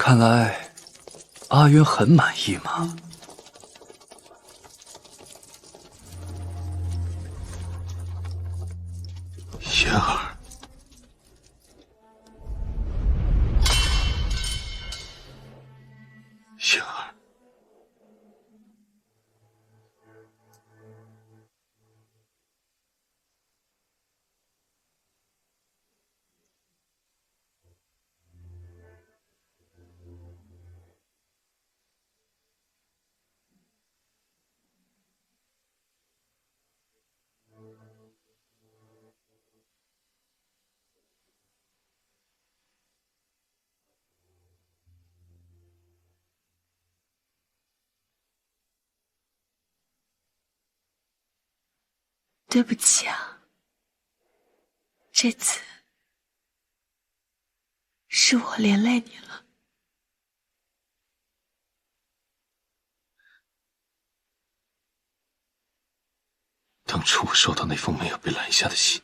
看来阿渊很满意嘛。渊儿，渊儿，对不起啊，这次是我连累你了。当初我收到那封没有被拦下的信，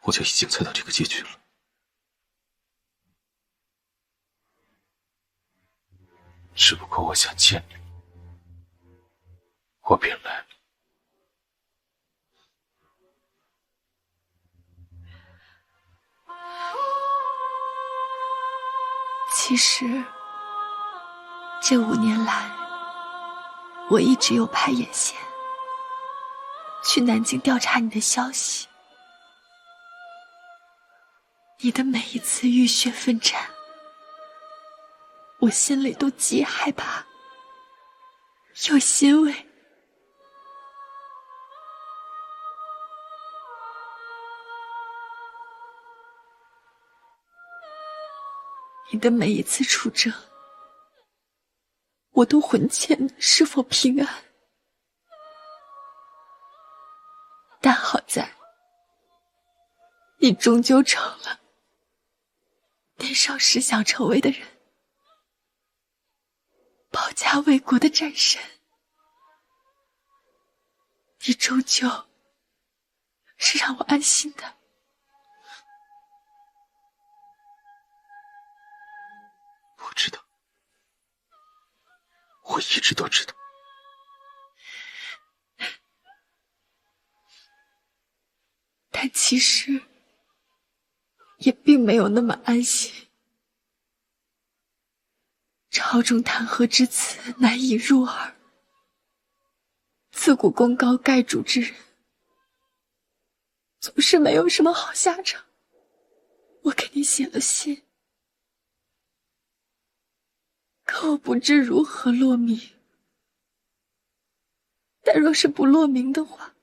我就已经猜到这个结局了。只不过我想见你，我便来了。其实，这5年来，我一直有派眼线去南京调查你的消息。你的每一次浴血奋战，我心里都既害怕又欣慰。你的每一次出征，我都魂牵的是否平安。但好在，你终究成了年少时想成为的人，保家卫国的战神。你终究是让我安心的。我知道，我一直都知道。但其实也并没有那么安心。朝中弹劾之词难以入耳，自古功高盖主之人总是没有什么好下场。我给你写了信，可我不知如何落名。但若是不落名的话，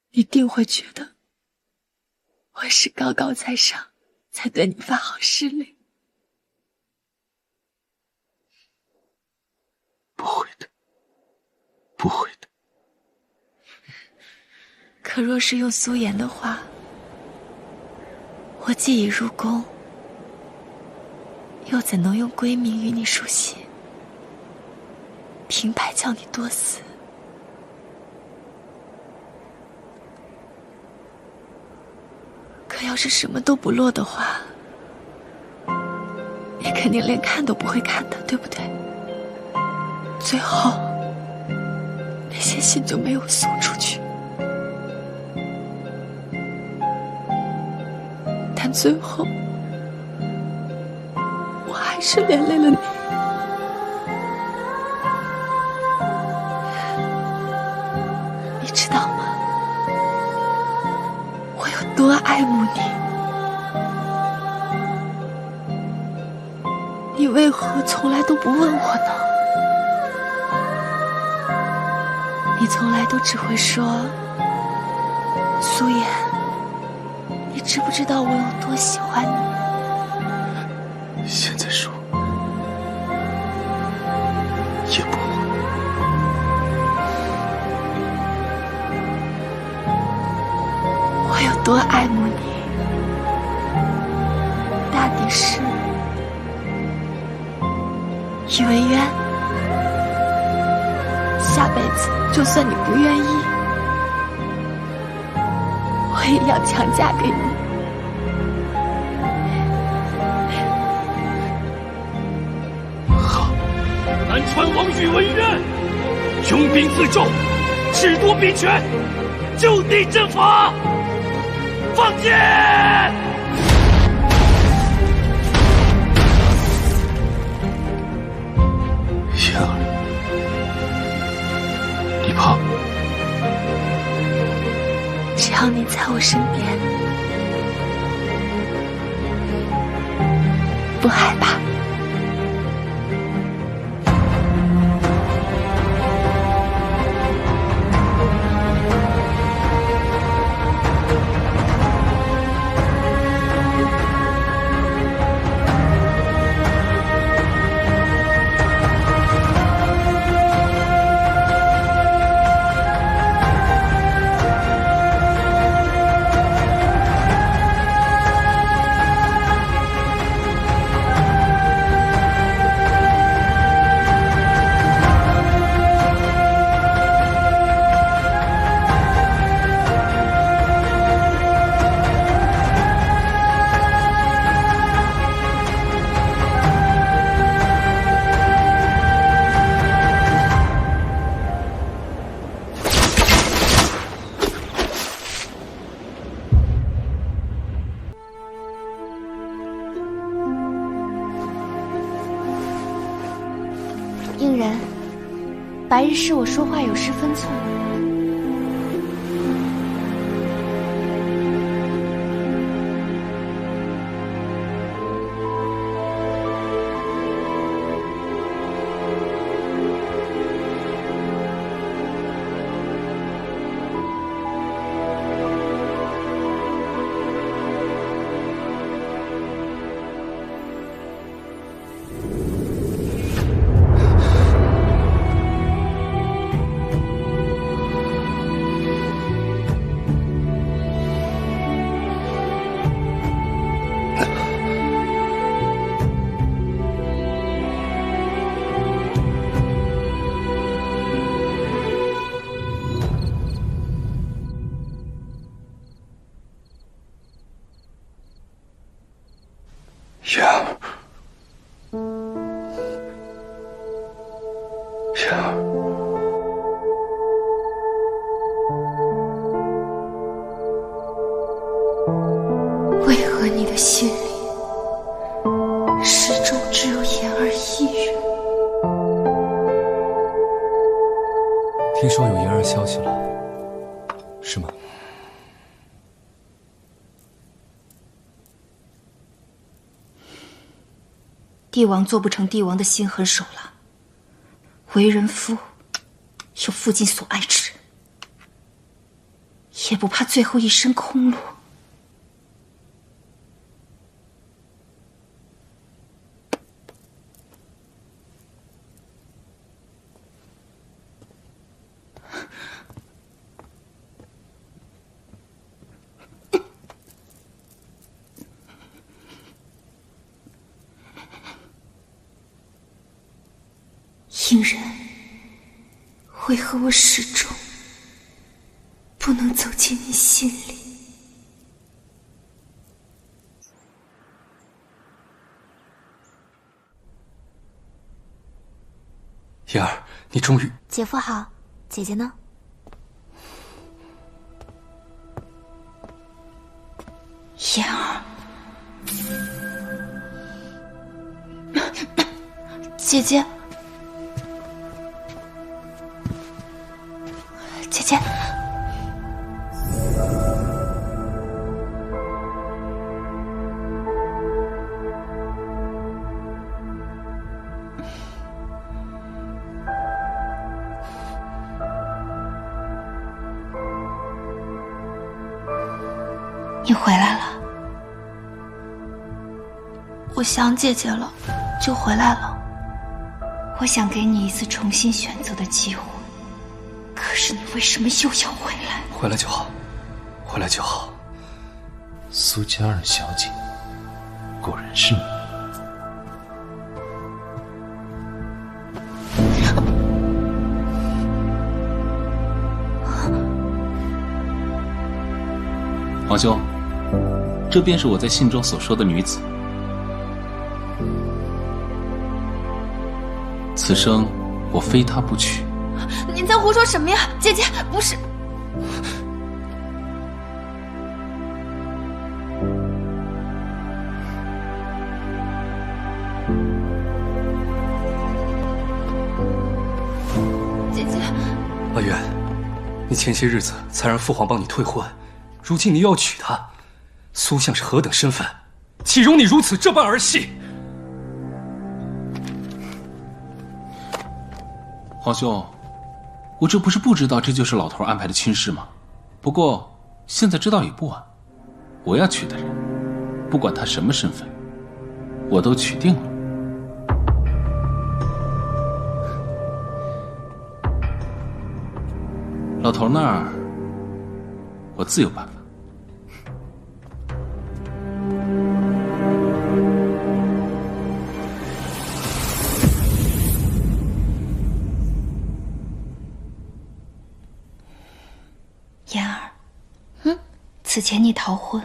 你定会觉得我是高高在上，才对你发号施令。不会的，不会的。可若是用苏颜的话，我既已入宫，又怎能用闺名与你书信，平白叫你多死？可要是什么都不落的话，你肯定连看都不会看的，对不对？最后那些信就没有送出去，但最后我还是连累了你。你知道吗？我有多爱慕你，你为何从来都不问我呢？你从来都只会说，苏颜，你知不知道我有多喜欢你？现在说也不会。我有多爱慕你，大抵是宇文渊，下辈子就算你不愿意，我也要强嫁给你。川王宇文渊，拥兵自重，智夺兵权，就地正法，放箭！燕儿，你怕？只要你在我身边，不害怕。应人，白日是我说话有失分寸。燕儿，燕儿，为何你的心里始终只有言儿一人？听说有言儿消息了，是吗？帝王做不成帝王的心狠手辣，为人夫又负尽所爱之人，也不怕最后一身空落。应人，为何我始终不能走进你心里？言儿，你终于……姐夫好，姐姐呢？言儿，姐姐。姐姐，你回来了。我想姐姐了，就回来了。我想给你一次重新选择的机会。可是你为什么又要回来？回来就好，回来就好。苏嘉儿小姐，果然是你。皇兄，这便是我在信中所说的女子。此生我非他不娶。您在胡说什么呀？姐姐，不是。姐姐，阿元，你前些日子才让父皇帮你退婚，如今你又要娶她，苏相是何等身份，岂容你如此这般儿戏？皇兄，我这不是不知道这就是老头安排的亲事吗？不过现在知道也不晚。我要娶的人，不管他什么身份，我都娶定了。老头那儿，我自有办法。言儿，此前你逃婚，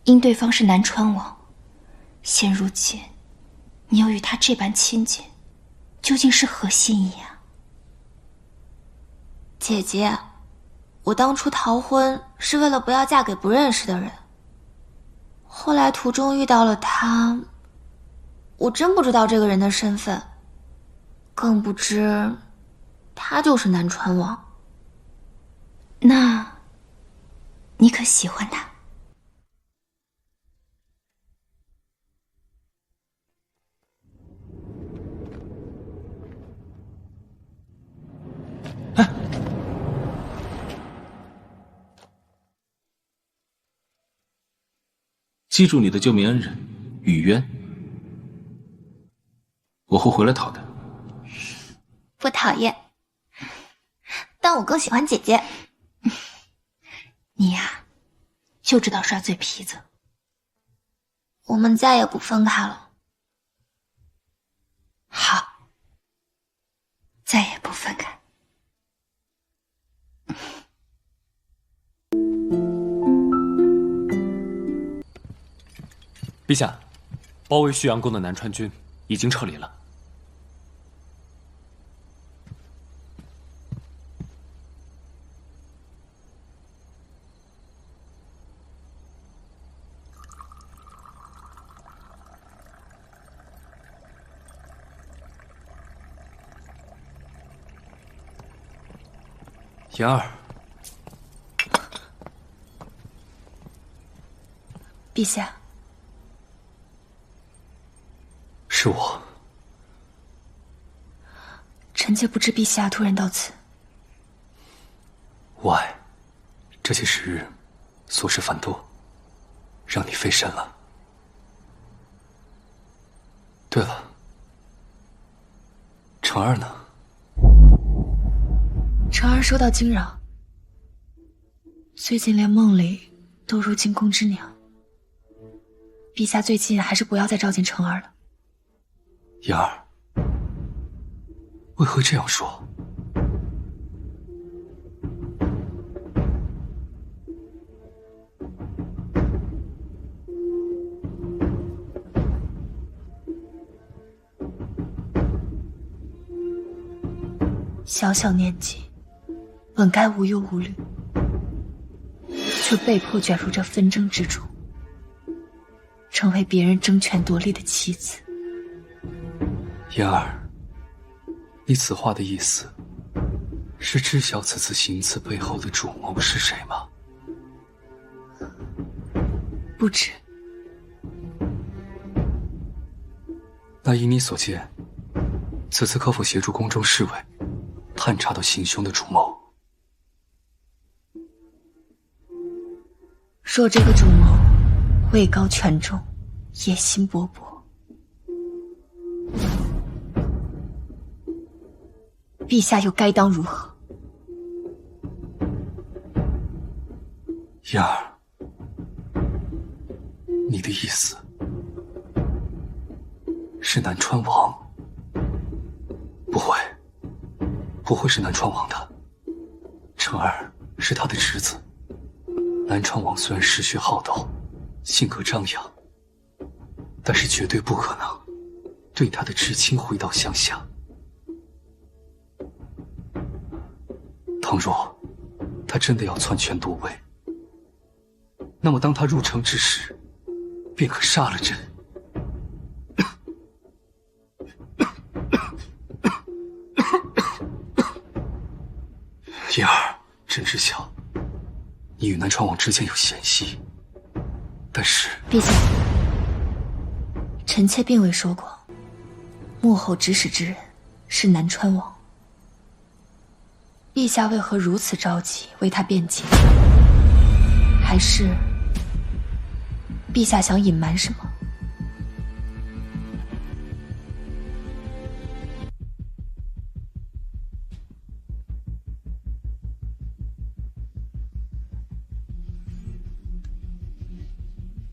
因对方是南川王，现如今你又与他这般亲近，究竟是何心意啊？姐姐，我当初逃婚是为了不要嫁给不认识的人，后来途中遇到了他，我真不知道这个人的身份，更不知他就是南川王。那，你可喜欢他？记住你的救命恩人雨渊，我会回来讨的。不讨厌，但我更喜欢姐姐。你呀，就知道耍嘴皮子。我们再也不分开了。好，再也不分开。陛下，包围旭阳宫的南川军已经撤离了。言儿，陛下，是我。臣妾不知陛下突然到此。无碍，这些时日琐事繁多，让你费神了。对了，成儿呢？成儿受到惊扰，最近连梦里都如惊弓之鸟。陛下最近还是不要再召见成儿了。言儿，为何这样说？小小年纪，本该无忧无虑，却被迫卷入这纷争之中，成为别人争权夺利的棋子。言儿，你此话的意思，是知晓此次行刺背后的主谋是谁吗？不知。那依你所见，此次可否协助宫中侍卫探查到行凶的主谋？若这个主谋位高权重，野心勃勃，陛下又该当如何？燕儿，你的意思是南川王？不会，不会是南川王的。成儿是他的侄子。南川王虽然嗜血好斗，性格张扬，但是绝对不可能对他的至亲回到乡下。倘若他真的要篡权夺位，那么当他入城之时，便可杀了朕。燕儿，朕知晓你与南川王之间有嫌隙，但是陛下，臣妾并未说过，幕后指使之人是南川王。陛下为何如此着急为他辩解？还是陛下想隐瞒什么？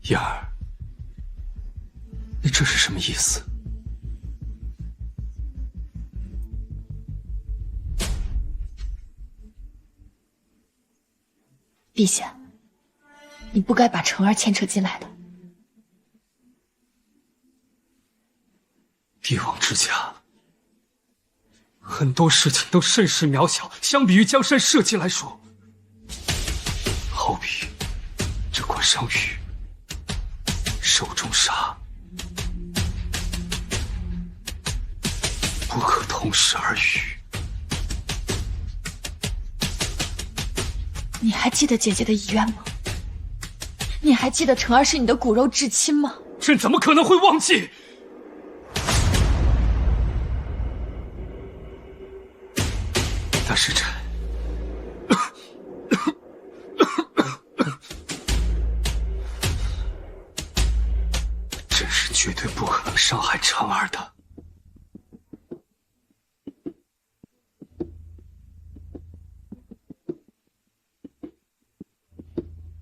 燕儿，你这是什么意思？陛下，你不该把成儿牵扯进来的。帝王之家，很多事情都甚是渺小，相比于江山社稷来说，好比这关上玉，手中沙，不可同日而语。你还记得姐姐的遗愿吗？你还记得成儿是你的骨肉至亲吗？朕怎么可能会忘记？但是朕，朕是绝对不可能伤害成儿的。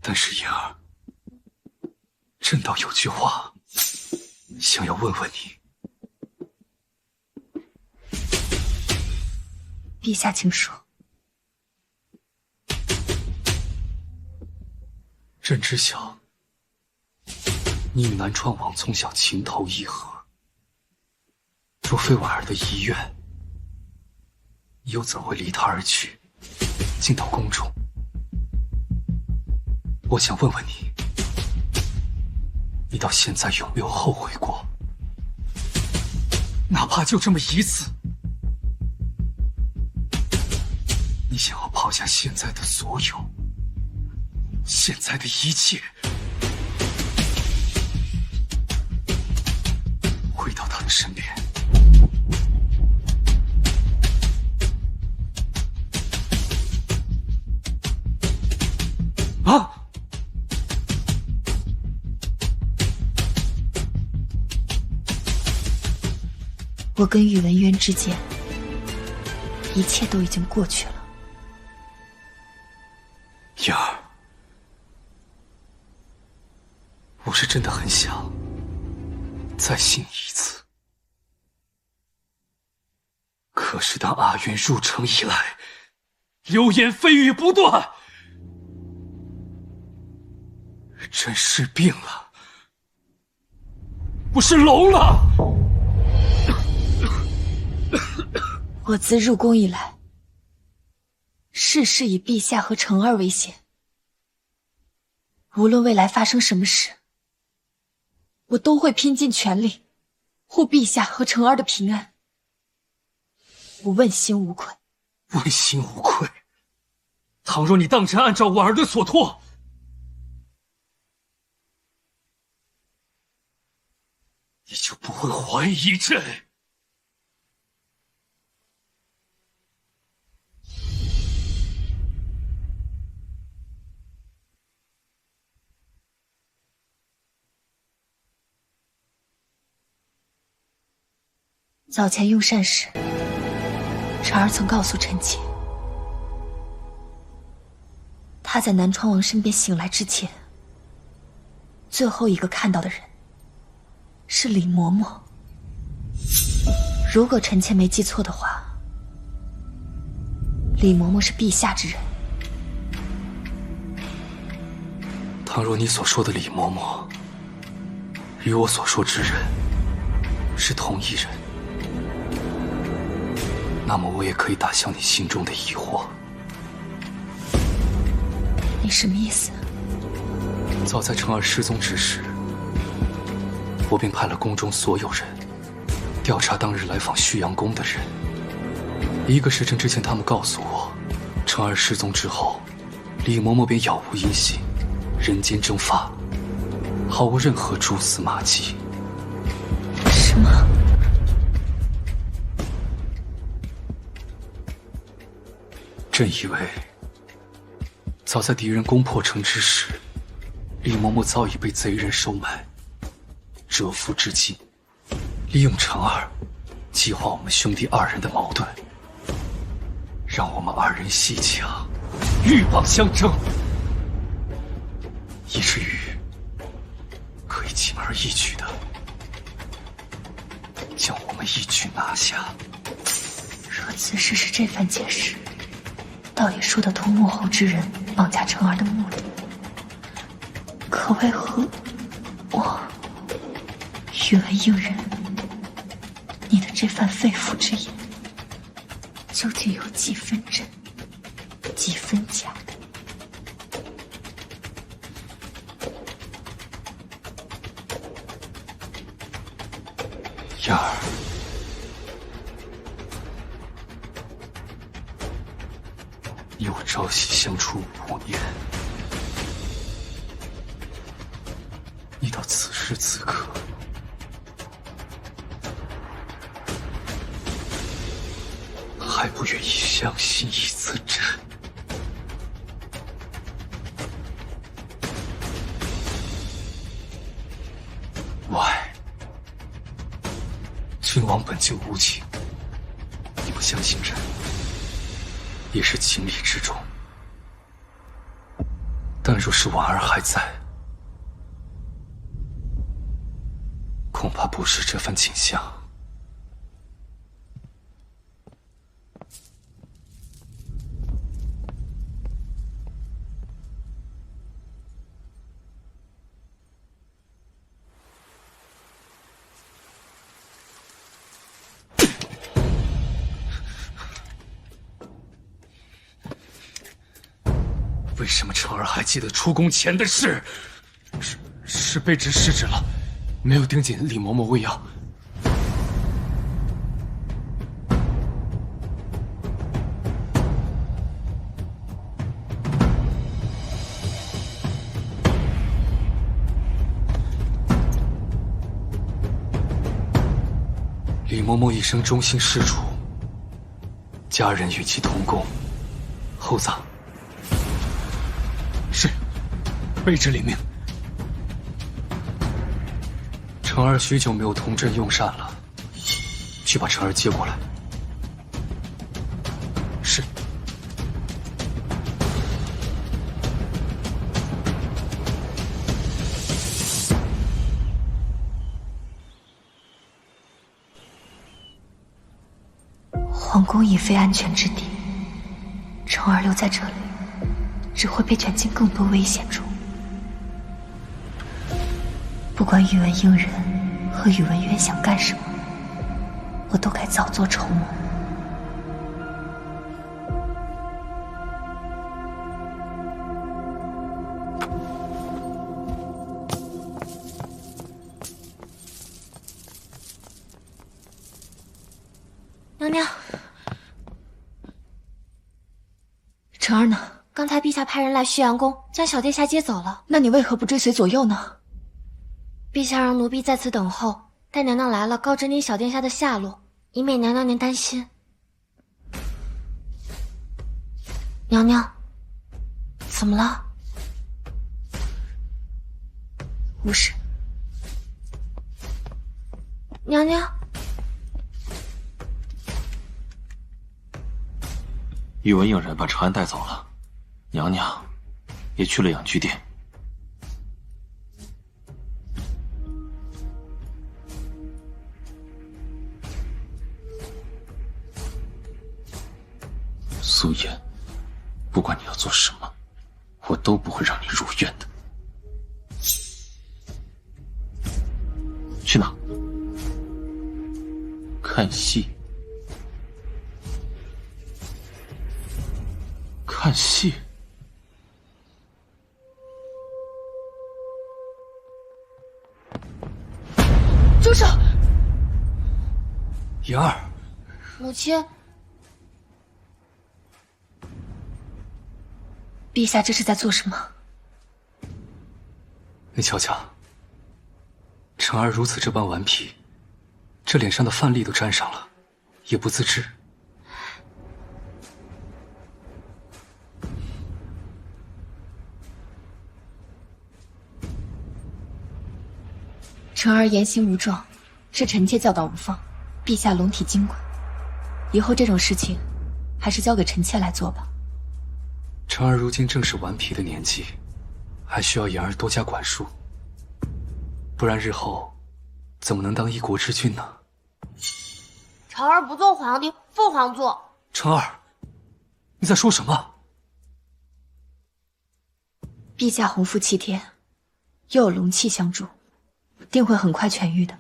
但是燕儿，朕倒有句话想要问问你。陛下，请说。朕知晓，你与南川王从小情投意合，若非婉儿的遗愿，你又怎会离他而去，进到宫中？我想问问你，你到现在有没有后悔过？哪怕就这么一次。你想要抛下现在的所有，现在的一切，回到他的身边。啊！我跟宇文渊之间，一切都已经过去了。燕儿，我是真的很想再信你一次。可是当阿云入城以来，流言蜚语不断，朕是病了，不是聋了。我自入宫以来，事事以陛下和成儿为先。无论未来发生什么事，我都会拼尽全力护陛下和成儿的平安。我问心无愧。问心无愧？倘若你当真按照婉儿的所托，你就不会怀疑朕。早前用膳时，婵儿曾告诉臣妾，她在南川王身边醒来之前，最后一个看到的人是李嬷嬷。如果臣妾没记错的话，李嬷嬷是陛下之人。倘若你所说的李嬷嬷与我所说之人是同一人，那么我也可以打消你心中的疑惑。你什么意思？早在成儿失踪之时，我便派了宫中所有人调查当日来访旭阳宫的人。1个时辰之前，他们告诉我，成儿失踪之后，李嬷嬷便杳无音信，人间蒸发，毫无任何蛛丝马迹。什么？朕以为，早在敌人攻破城之时，李嬷嬷早已被贼人收买，蛰伏至今，利用成儿激化我们兄弟2人的矛盾，让我们2人戏强，鹬蚌相争，以至于可以轻而易举的将我们一举拿下。若此事是这番解释，倒也说得通幕后之人绑架成儿的目的。可为何我宇文应人，你的这番肺腑之言，究竟有几分真，几分假？燕儿，你我朝夕相处5年，你到此时此刻，还不愿意相信一次朕？喂，君王本就无情，你不相信朕，也是情理之中。但若是婉儿还在，恐怕不是这番景象。为什么成儿还记得出宫前的事？是卑职失职了，没有盯紧李嬷嬷喂药。李嬷嬷一生忠心事主，家人与其同宫，厚葬。是，卑职领命。成儿许久没有同朕用膳了，去把成儿接过来。是。皇宫已非安全之地，成儿留在这里，只会被卷进更多危险中。不管宇文应人和宇文渊想干什么，我都该早做筹谋。娘娘，成儿呢？刚才陛下派人来旭阳宫，将小殿下接走了。那你为何不追随左右呢？陛下让奴婢在此等候，待娘娘来了，告知您小殿下的下落，以免娘娘您担心。娘娘，怎么了？无事。娘娘，宇文应人把长安带走了，娘娘也去了养居殿。苏颜，不管你要做什么，我都不会让你如愿的。去哪？看戏？看戏？住手！妍儿，母亲，陛下这是在做什么？你瞧瞧，辰儿如此这般顽皮，这脸上的饭粒都沾上了，也不自知。辰儿言行无状，是臣妾教导无方，陛下龙体尽管。以后这种事情，还是交给臣妾来做吧。辰儿如今正是顽皮的年纪，还需要妍儿多加管束，不然日后怎么能当一国之君呢？辰儿不做皇帝，父皇做。辰儿，你在说什么？陛下洪福7天，又有龙气相助，定会很快痊愈的。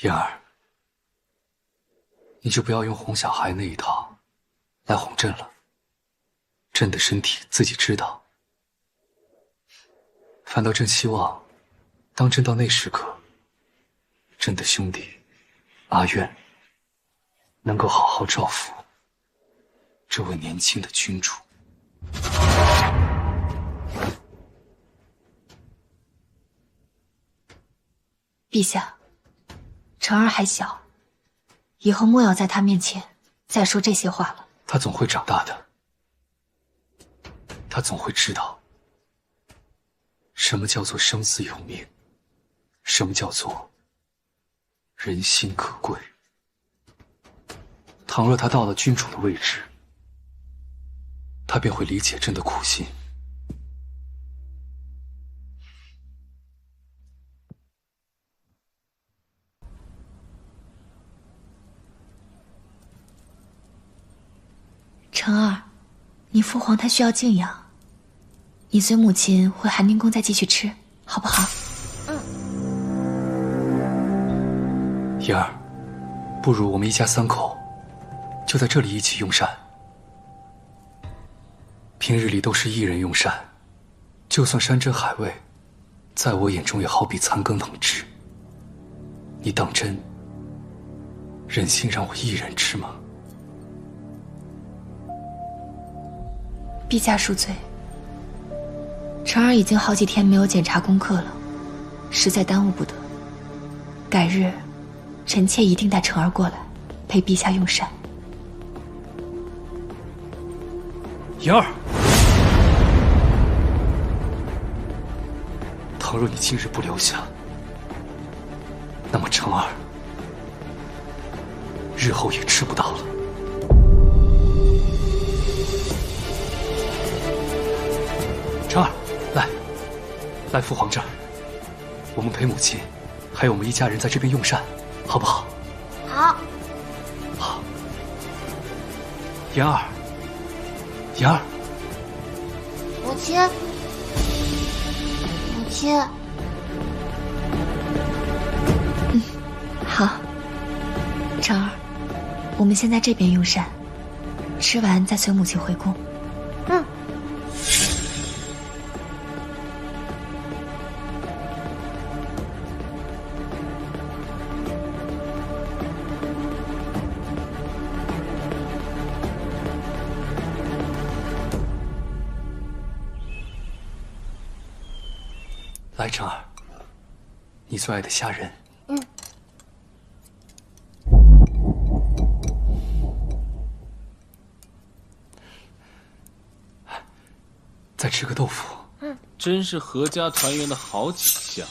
妍儿，你就不要用哄小孩那一套来哄朕了。朕的身体自己知道，反倒朕希望，当朕到那时刻，朕的兄弟阿渊能够好好照拂这位年轻的君主。陛下，辰儿还小，以后莫要在他面前再说这些话了。他总会长大的，他总会知道什么叫做生死有命，什么叫做人心可贵。倘若他到了君主的位置，他便会理解朕的苦心。辰儿，你父皇他需要静养，你随母亲回寒宁宫再继续吃，好不好？妍儿，不如我们一家3口就在这里一起用膳。平日里都是一人用膳，就算山珍海味，在我眼中也好比残羹冷炙。你当真忍心让我一人吃吗？陛下恕罪，辰儿已经好几天没有检查功课了，实在耽误不得。改日，臣妾一定带辰儿过来，陪陛下用膳。妍儿，倘若你今日不留下，那么辰儿日后也吃不到了。辰儿，来父皇这儿，我们陪母亲，还有我们一家人在这边用膳，好不好？好。好。妍儿，妍儿，母亲，母亲。好，辰儿，我们先在这边用膳，吃完再随母亲回宫。来，辰儿，你最爱的虾仁。再吃个豆腐。真是阖家团圆的好景象。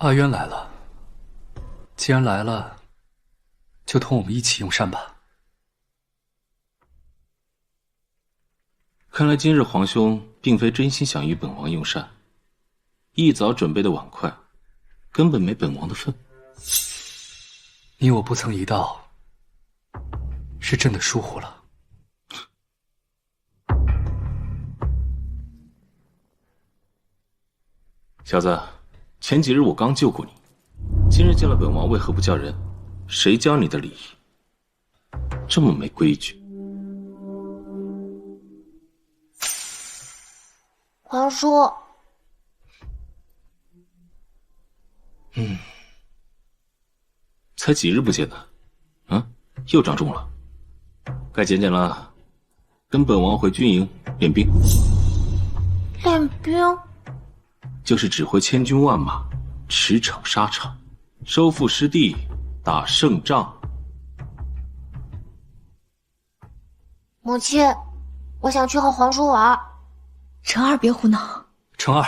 阿渊来了，既然来了，就同我们一起用膳吧。看来今日皇兄并非真心想与本王用膳，一早准备的碗筷，根本没本王的份。你我不曾一道，是真的疏忽了。小子，前几日我刚救过你，今日见了本王，为何不叫人？谁教你的礼仪？这么没规矩！皇叔，才几日不见呢，又长重了，该减减了。跟本王回军营练兵。练兵？就是指挥千军万马，驰骋沙场，收复失地，打胜仗。母亲，我想去和皇叔玩。成儿别胡闹。成儿，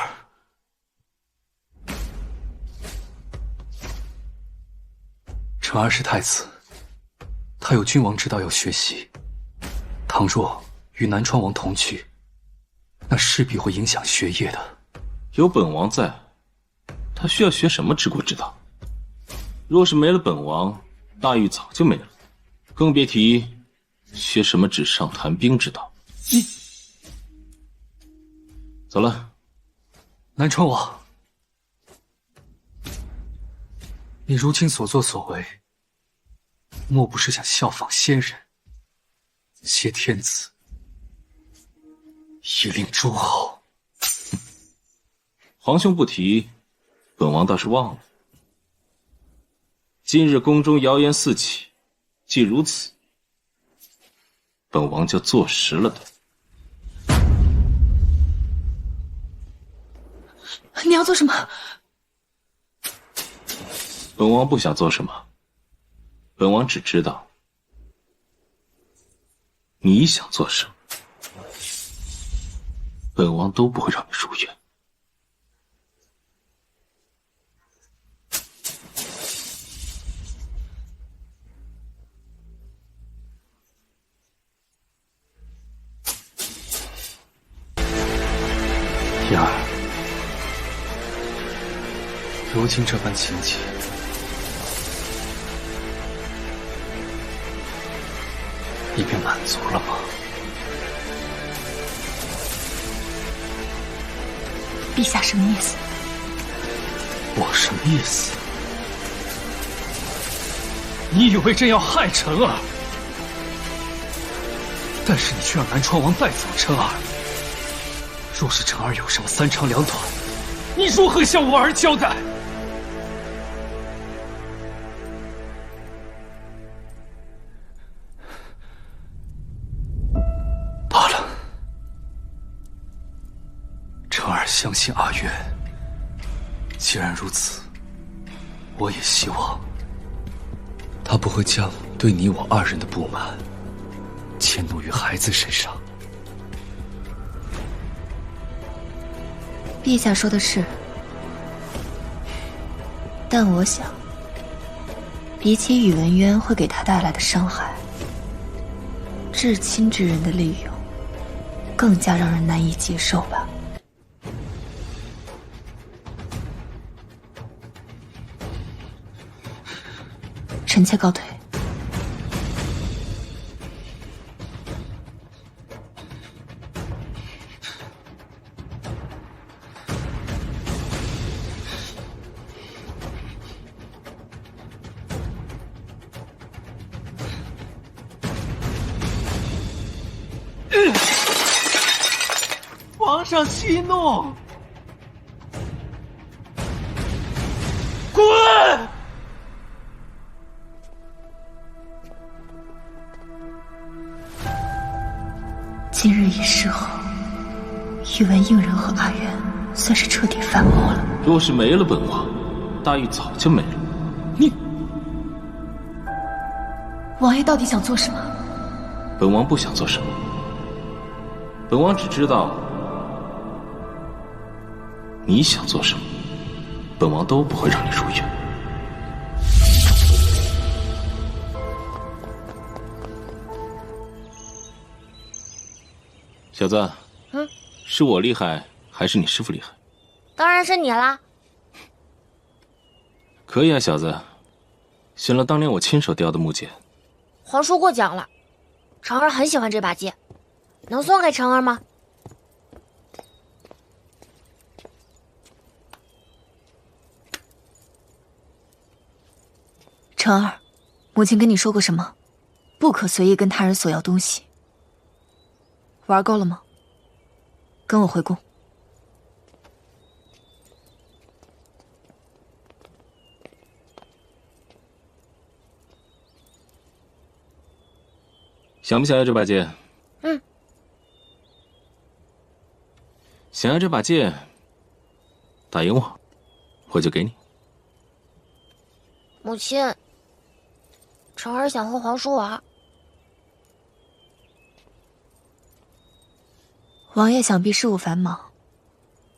成儿是太子，他有君王之道要学习。倘若与南川王同去，那势必会影响学业的。有本王在，他需要学什么治国之道？若是没了本王，大狱早就没了，更别提学什么纸上谈兵之道。走了。南川王，你如今所作所为，莫不是想效仿先人，挟天子以令诸侯？皇兄不提，本王倒是忘了。今日宫中谣言四起，既如此，本王就坐实了他。你要做什么？本王不想做什么，本王只知道你想做什么，本王都不会让你如愿。燕儿，如今这般情景，你便满足了吗？陛下什么意思？我什么意思？你以为朕要害臣儿，但是你却让南川王带走臣儿。若是臣儿有什么三长两短，你如何向我儿交代？罢了，臣儿相信阿渊。既然如此，我也希望他不会将对你我二人的不满迁怒于孩子身上。陛下说的是，但我想，比起宇文渊会给他带来的伤害，至亲之人的利用，更加让人难以接受吧。臣妾告退。皇上息怒！滚！今日一事后，宇文应人和阿渊算是彻底反目了。若是没了本王，大狱早就没了。王爷到底想做什么？本王不想做什么，本王只知道你想做什么，本王都不会让你如愿。小子，是我厉害还是你师傅厉害？当然是你啦。可以啊，小子，选了当年我亲手雕的木剑。皇叔过奖了，晨儿很喜欢这把剑，能送给晨儿吗？晨儿，母亲跟你说过什么？不可随意跟他人索要东西。玩够了吗？跟我回宫。想不想要这把剑？想要这把剑，打赢我就给你。母亲，晨儿想和皇叔玩。王爷想必事务繁忙，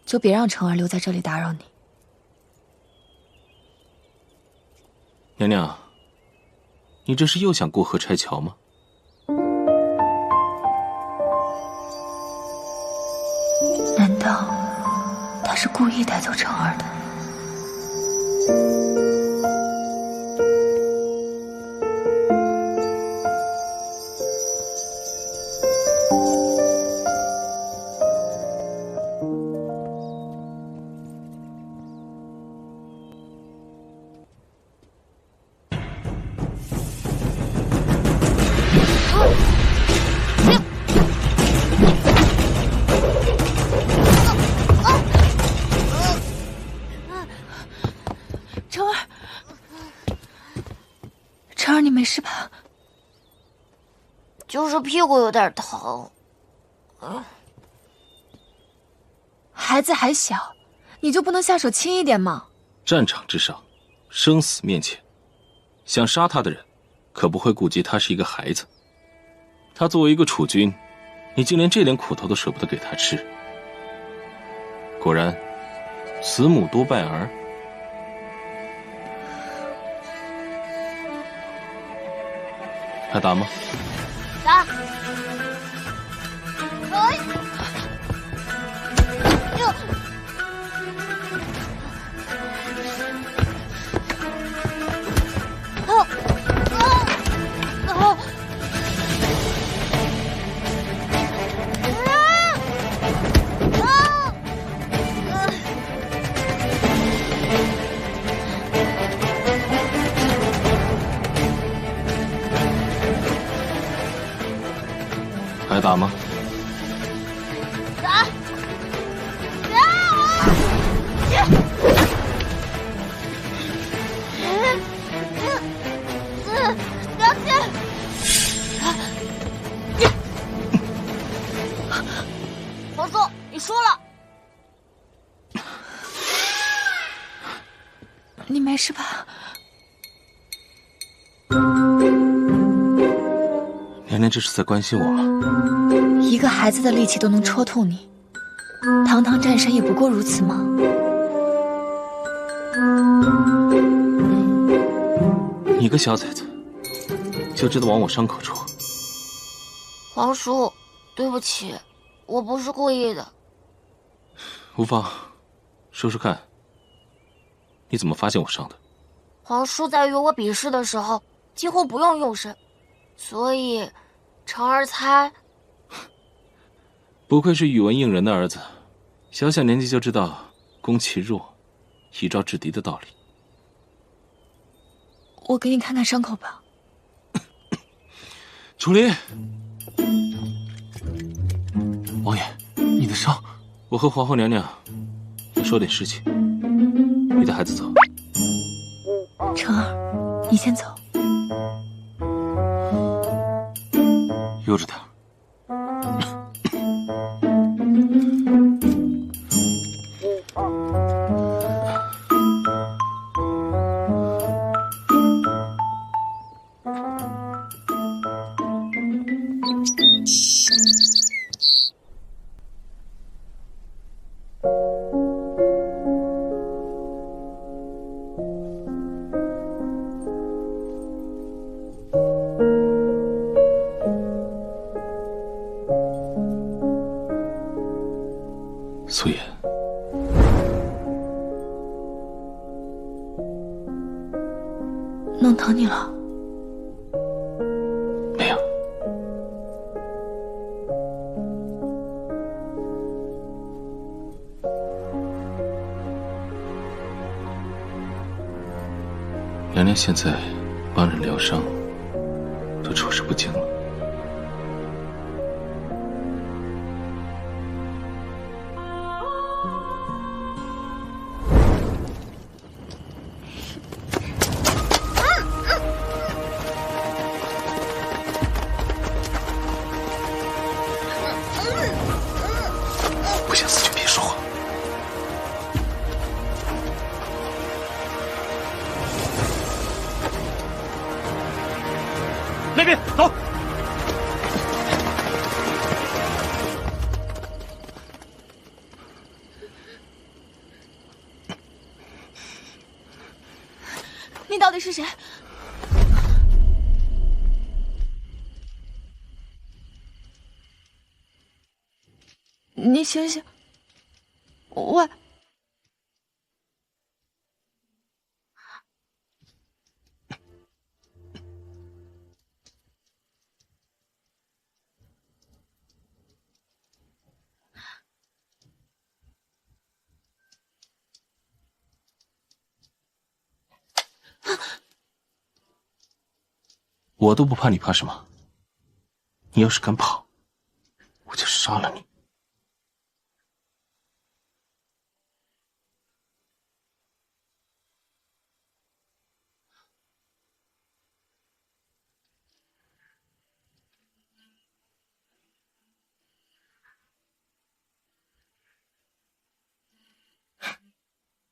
就别让晨儿留在这里打扰你。娘娘，你这是又想过河拆桥吗？难道他是故意带走晨儿的？晨儿，你没事吧？就是屁股有点疼。孩子还小，你就不能下手轻一点吗？战场之上，生死面前，想杀他的人，可不会顾及他是一个孩子。他作为一个储君，你竟连这点苦头都舍不得给他吃。果然，慈母多败儿。还打吗？打！哎！哟！还打吗？打！小姐，皇叔，你输了。你没事吧？娘娘这是在关心我吗？一个孩子的力气都能戳痛你，堂堂战神也不过如此吗？你个小崽子，就知道往我伤口戳。皇叔，对不起，我不是故意的。无妨，说说看，你怎么发现我伤的？皇叔在与我比试的时候几乎不用用神，所以晨儿猜。不愧是语文应人的儿子，小小年纪就知道攻其弱，以招制敌的道理。我给你看看伤口吧。楚离，王爷，你的伤……我和皇后娘娘要说点事情，你带孩子走。晨儿，你先走。悠着点。素颜，弄疼你了？没有。娘娘现在帮人疗伤，都处事不惊了。不想死就别说话。那边走。你到底是谁？你醒醒！喂，我都不怕，你怕什么？你要是敢跑，我就杀了你。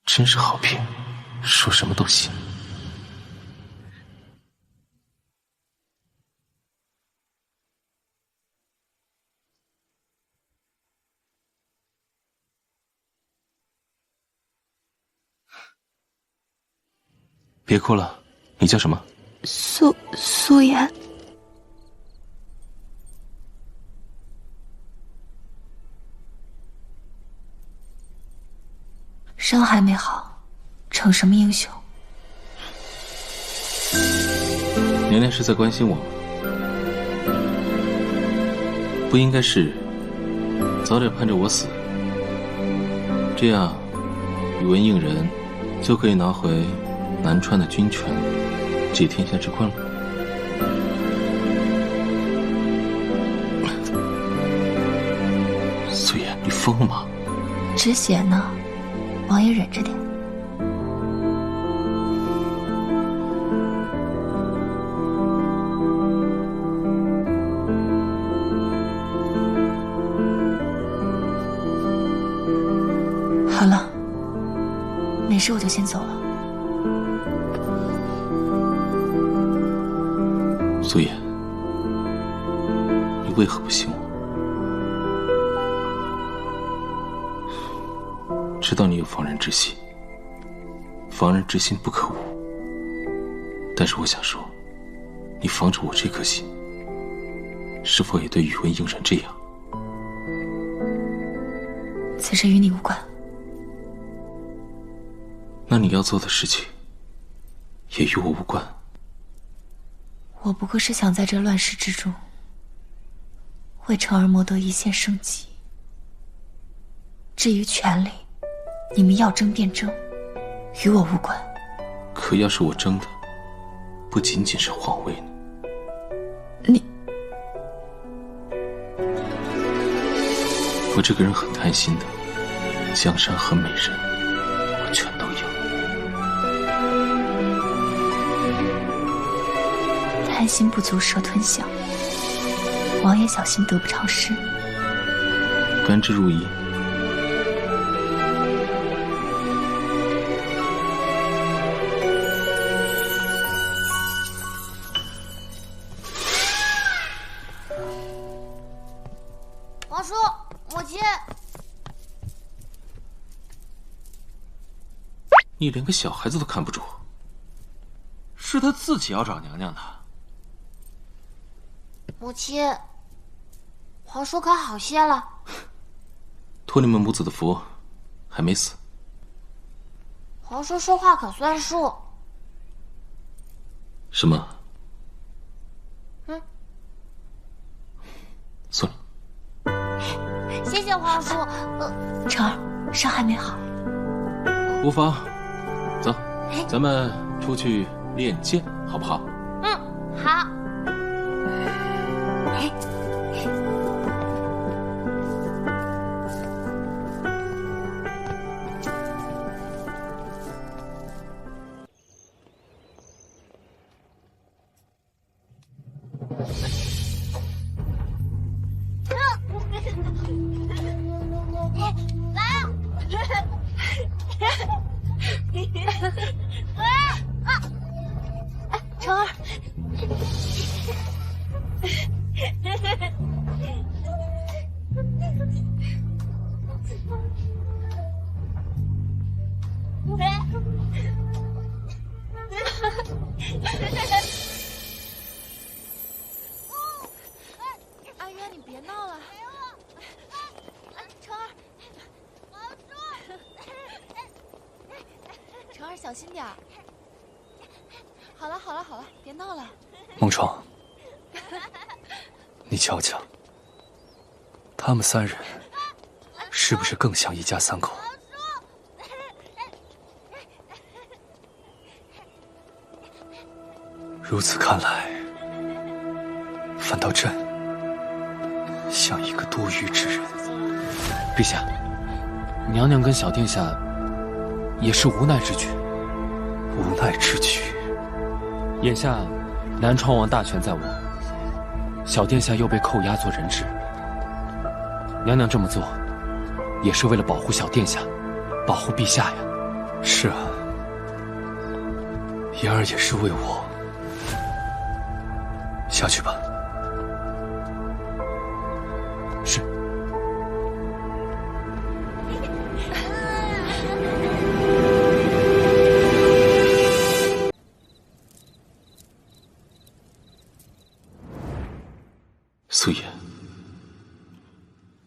真是好骗，说什么都信。别哭了，你叫什么？素颜。伤还没好，逞什么英雄？娘娘是在关心我吗？不应该是早点盼着我死，这样宇文应人就可以拿回南川的军权，解天下之困了。素颜，你疯了吗？止血呢，王爷忍着点。好了，没事我就先走了。素颜，你为何不信我？知道你有防人之心，防人之心不可无。但是我想说，你防着我这颗心，是否也对宇文应然这样？此事与你无关。那你要做的事情，也与我无关。我不过是想在这乱世之中，为成儿谋得一线生机。至于权力，你们要争便争，与我无关。可要是我争的，不仅仅是皇位呢？你，我这个人很贪心的，江山和美人，我全都要。贪心不足蛇吞象，王爷小心得不偿失。甘之如饴。皇叔，母亲，你连个小孩子都看不住，是他自己要找娘娘的。母亲，皇叔可好些了？托你们母子的福，还没死。皇叔说话可算数。什么？嗯，送你。谢谢皇叔。成儿，伤还没好。无妨，走，咱们出去练剑，好不好？嗯，好。成儿，阿渊，你别闹了。成儿，成儿，小心点儿。好了好了好了，别闹了。孟闯，你瞧瞧，他们三人是不是更像一家三口？如此看来，反倒朕像一个多余之人。陛下，娘娘跟小殿下也是无奈之举。无奈之举。眼下南川王大权在我，小殿下又被扣押做人质。娘娘这么做，也是为了保护小殿下，保护陛下呀。是啊，言儿也是为我。下去吧。是。素颜，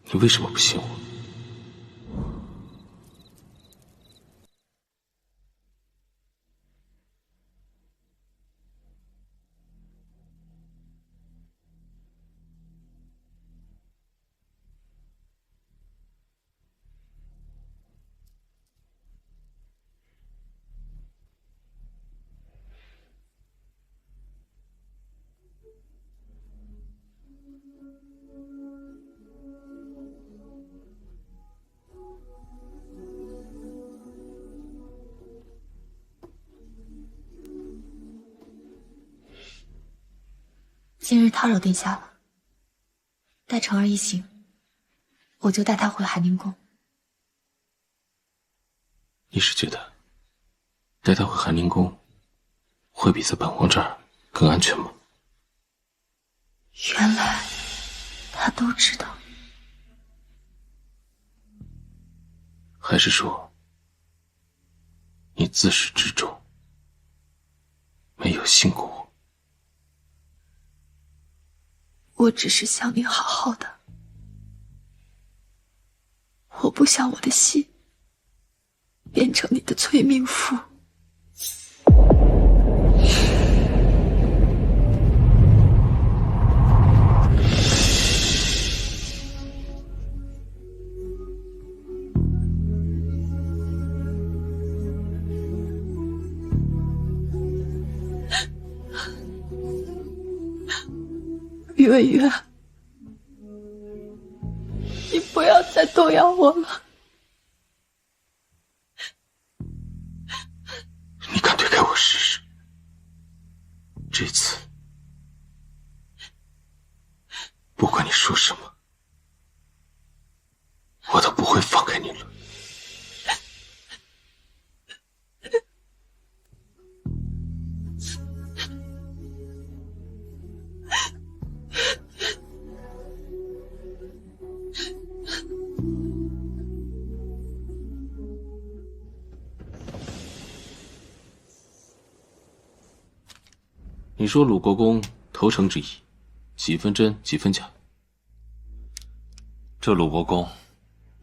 你为什么不信我？今日叨扰殿下了，待成儿一行，我就带他回海宁宫。你是觉得带他回寒林宫会比在本王这儿更安全吗？原来他都知道。还是说你自始至终没有信过我？我只是想你好好的，我不想我的心变成你的催命符。月月，你不要再动摇我了。你敢推开我试试？这次，不管你说什么，我都不会放开你了。你说鲁国公投诚之意，几分真几分假？这鲁国公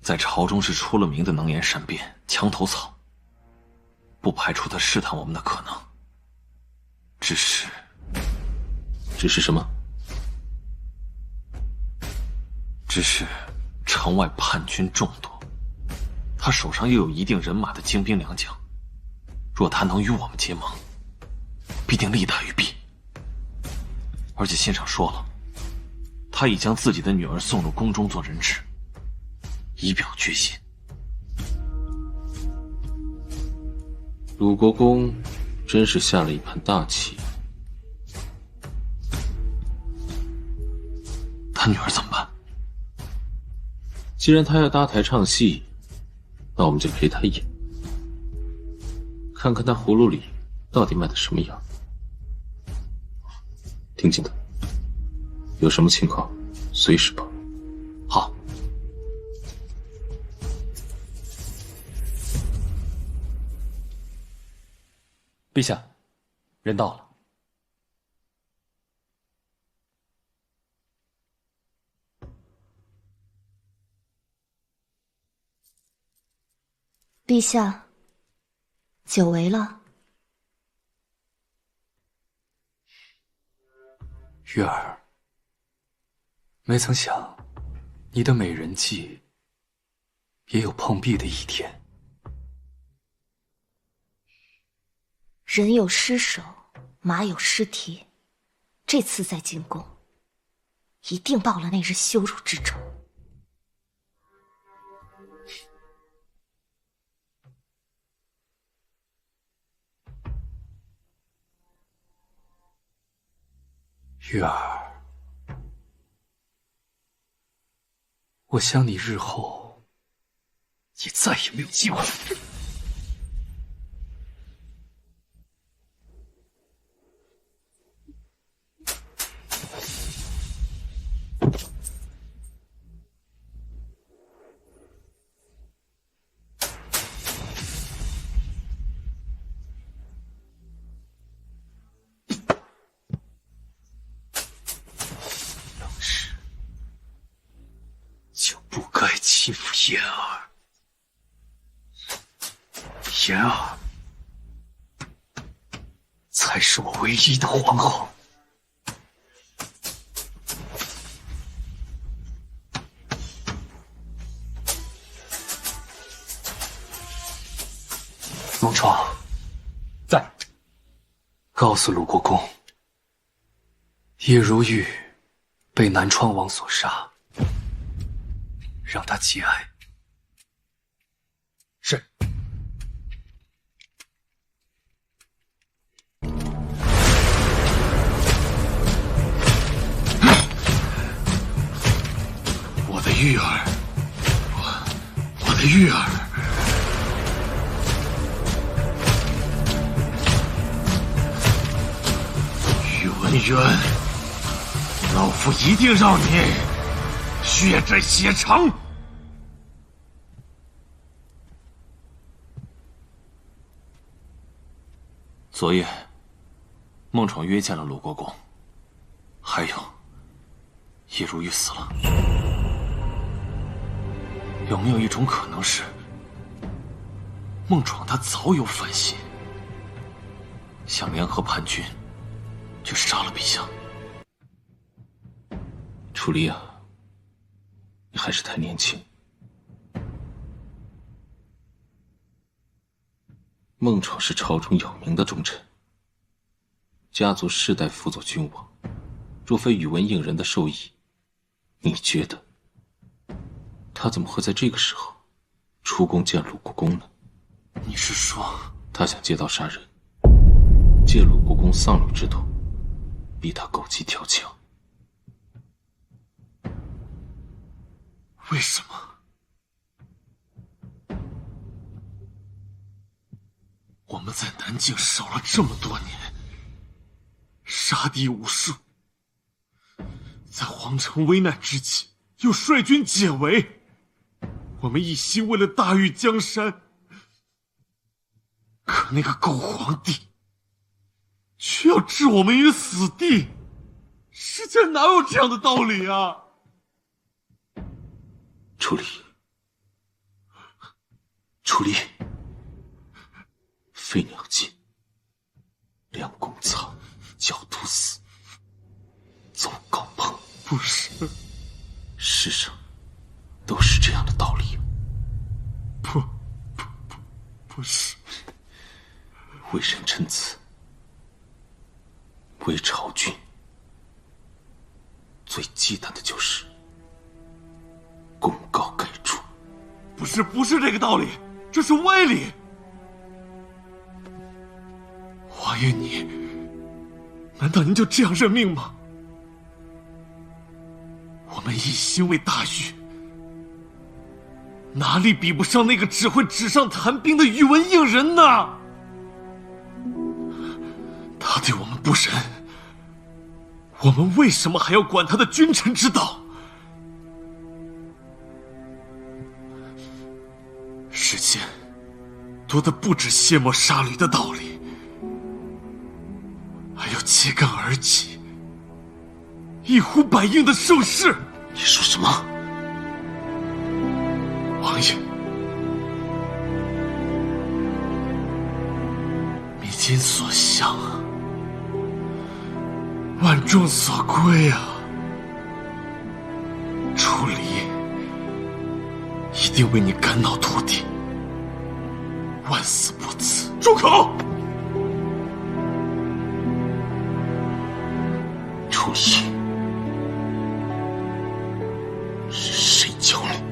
在朝中是出了名的能言善辩、墙头草，不排除他试探我们的可能。只是什么？只是城外叛军众多，他手上又有一定人马的精兵良将，若他能与我们结盟，必定利大于弊。而且信上说了，他已将自己的女儿送入宫中做人质，以表决心。鲁国公真是下了一盘大棋。他女儿怎么办？既然他要搭台唱戏，那我们就陪他演，看看他葫芦里到底卖的什么药。听紧的，有什么情况随时报。好。陛下，人到了。陛下，久违了。月儿，没曾想，你的美人计也有碰壁的一天。人有失手，马有失蹄。这次再进宫，一定报了那日羞辱之仇。月儿，我想你日后也再也没有机会。不该欺负妍儿，妍儿才是我唯一的皇后。孟闯在，告诉鲁国公，叶如玉被南川王所杀。让他节哀。是。我的玉儿，我的玉儿，宇文渊，老夫一定让你血债血偿！昨夜，孟闯约见了鲁国公，还有叶如玉死了。有没有一种可能是，孟闯他早有反心，想联合叛军，去杀了陛下？楚离啊，你还是太年轻。孟闯是朝中有名的忠臣，家族世代辅佐君王，若非宇文应人的授意，你觉得他怎么会在这个时候出宫见鲁国公呢？你是说他想借刀杀人，借鲁国公丧女之头，逼他狗急跳墙？为什么？我们在南境守了这么多年，杀敌无数，在皇城危难之际又率军解围，我们一心为了大御江山，可那个狗皇帝却要置我们于死地，世间哪有这样的道理啊？楚离，楚离，飞鸟尽，良弓藏，狡兔死，走高棚。不是，世上都是这样的道理。不是。为人臣子，为朝君，最忌惮的就是功高盖主。不是这个道理，这是歪理。王爷你，难道您就这样认命吗？我们一心为大禹，哪里比不上那个只会纸上谈兵的宇文应人呢？他对我们不仁，我们为什么还要管他的君臣之道？世间多的不止卸磨杀驴的道理，还有揭竿而起、一呼百应的盛世。你说什么？王爷，迷津所向，万众所归啊！楚离一定为你肝脑涂地，万死不辞。住口！楚离，是谁教你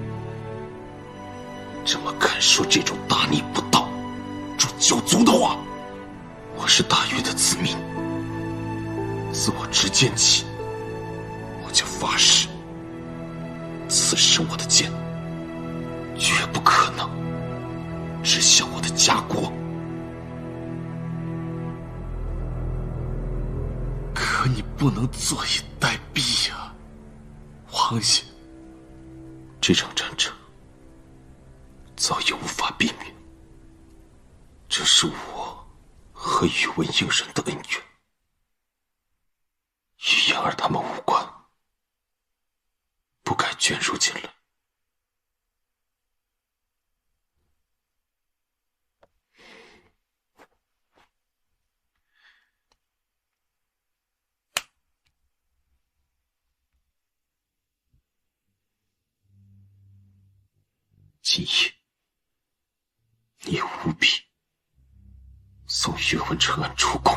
这么敢说这种大逆不道、诛九族的话？我是大禹的子民，自我执剑起，我就发誓，此生我的剑绝不可能指向我的家国。可你不能坐以待毙呀，王爷。这场战争早已无法避免，这是我和宇文应人的恩怨，与言儿他们无关，不该卷入进来。今夜，你务必送宇文承恩出宫。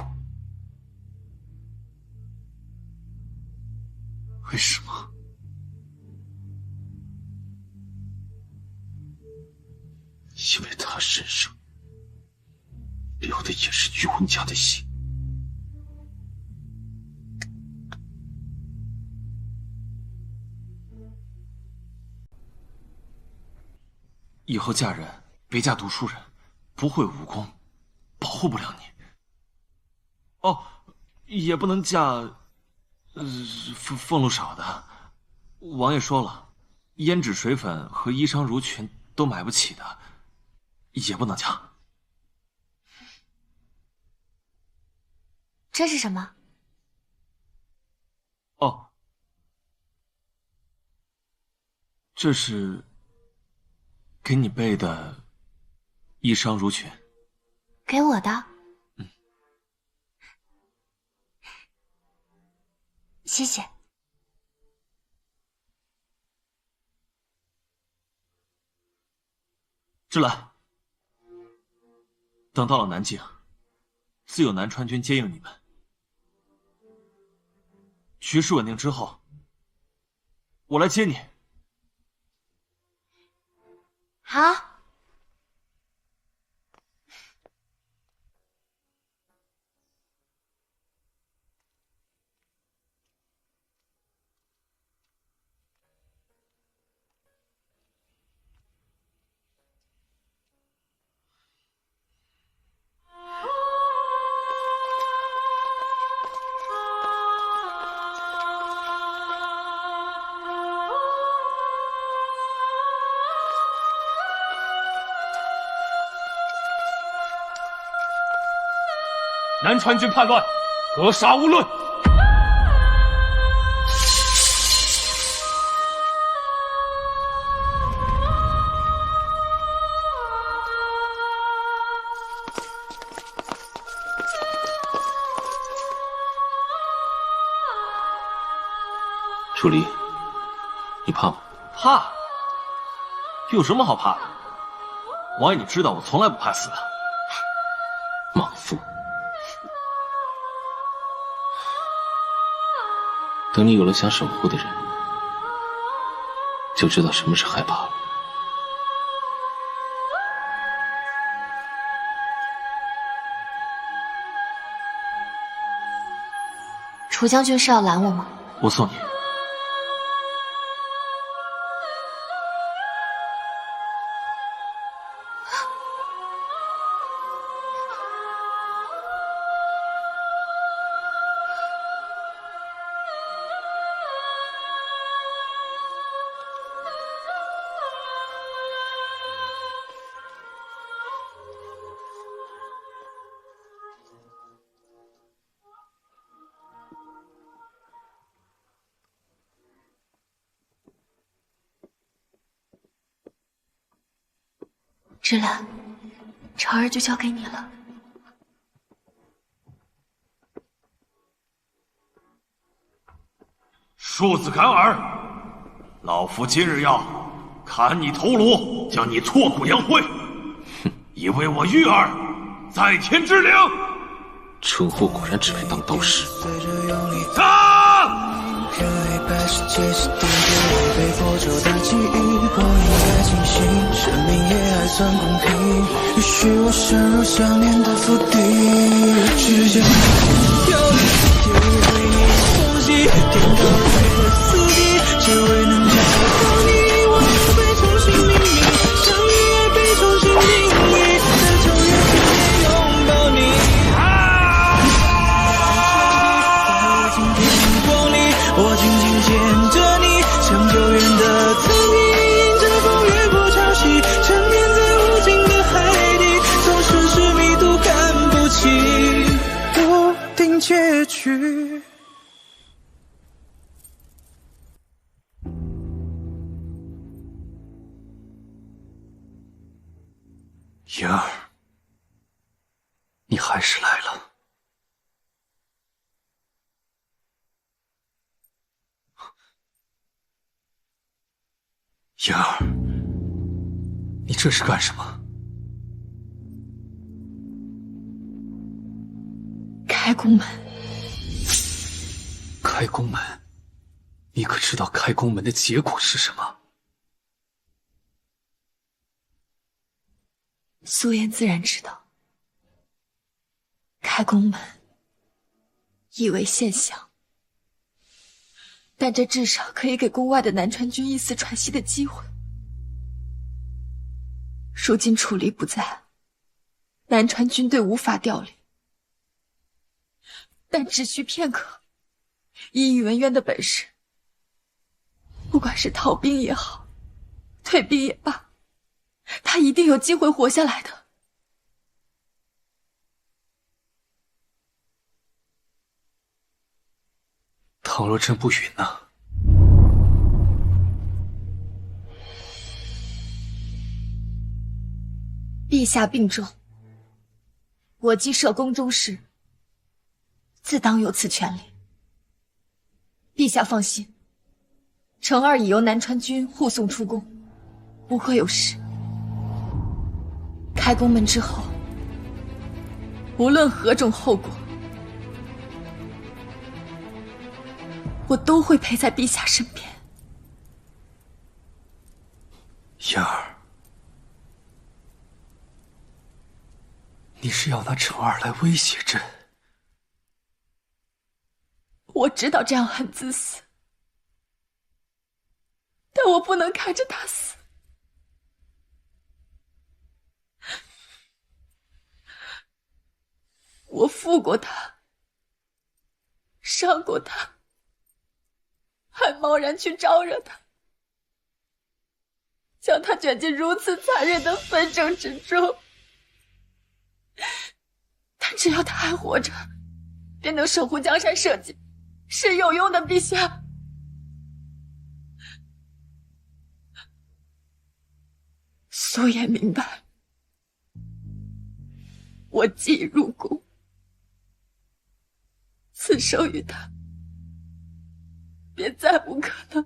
为什么？因为他身上流的也是宇文家的血。以后嫁人别嫁读书人，不会武功，保护不了你。哦，也不能嫁，俸禄少的。王爷说了，胭脂水粉和衣裳襦裙都买不起的，也不能嫁。这是什么？哦，这是给你备的衣裳襦裙。给我的。谢谢。芝兰，等到了南境，自有南川军接应你们。局势稳定之后，我来接你。好。南川军叛乱，格杀勿论。楚离，你怕吗？怕？有什么好怕的？王爷，你知道我从来不怕死的。莽夫！等你有了想守护的人，就知道什么是害怕了。楚将军是要拦我吗？我送你。芷兰，成儿就交给你了。庶子敢耳！老夫今日要砍你头颅，将你挫骨扬灰，以为我玉儿在天之灵。蠢货果然只配当刀使。热爱百世界是点点被佛咒的记忆，我应该清醒，生命也还算公平。也许我深入想念的腹地，指尖有力体为你冲击，颠倒的死地，只为能找到你。我被重新命名，相遇也被重新定义，在九月天拥抱你。我紧紧牵着你，像久远的曾经，迎着风越过潮汐，沉淀在无尽的海底，总是是迷途看不清我定结局。妍儿，你还是来了。妍儿，你这是干什么？开宫门。开宫门？你可知道开宫门的结果是什么？苏颜自然知道。开宫门意为现降，但这至少可以给宫外的南川军一丝喘息的机会。如今楚离不在，南川军队无法调离，但只需片刻，以宇文渊的本事，不管是逃兵也好，退兵也罢，他一定有机会活下来的。倘若真不允呢？陛下病重，我既摄宫中事，自当有此权利。陛下放心，成儿已由南川军护送出宫，不会有事。开宫门之后，无论何种后果，我都会陪在陛下身边。妍儿，你是要拿成儿来威胁朕？我知道这样很自私，但我不能看着他死。我负过他，伤过他，还贸然去招惹他，将他卷进如此残忍的纷争之中。但只要他还活着，便能守护江山社稷，是有用的，陛下。苏颜明白，我既入宫，赐生于他，便再无可能。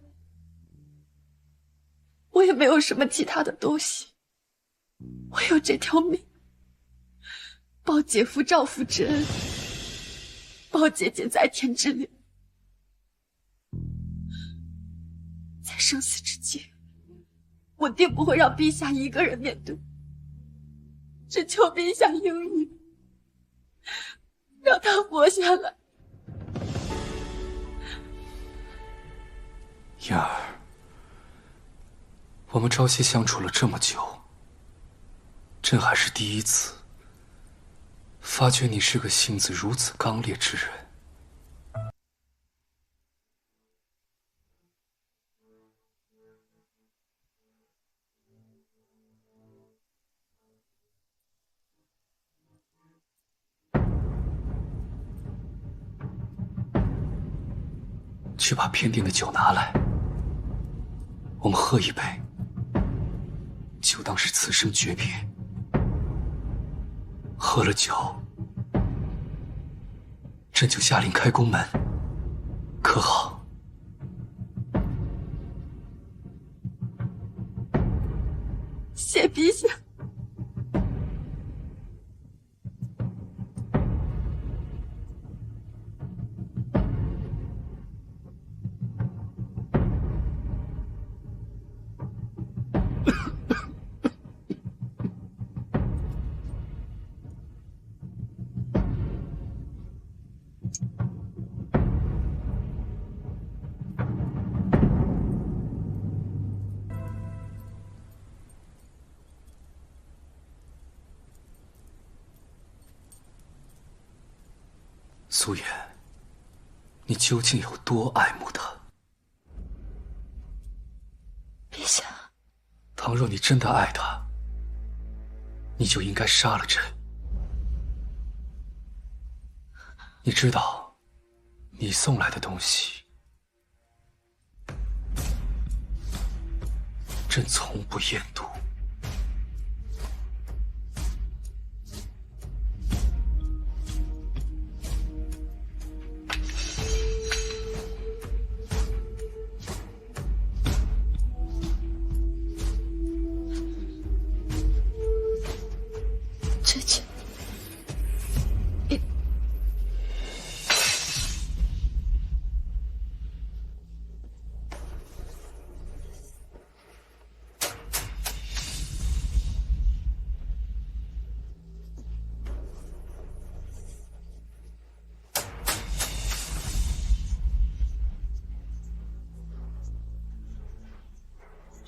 我也没有什么其他的东西，我有这条命，报姐夫赵父之恩，报姐姐在天之灵。在生死之间，我定不会让陛下一个人面对，只求陛下应允，让他活下来。燕儿，我们朝夕相处了这么久，朕还是第一次发觉你是个性子如此刚烈之人。去把偏殿的酒拿来，我们喝一杯，就当是此生诀别。喝了酒，朕就下令开宫门，可好？谢陛下。苏颜，你究竟有多爱慕他？陛下，倘若你真的爱他，你就应该杀了朕。你知道，你送来的东西，朕从不厌妒。这就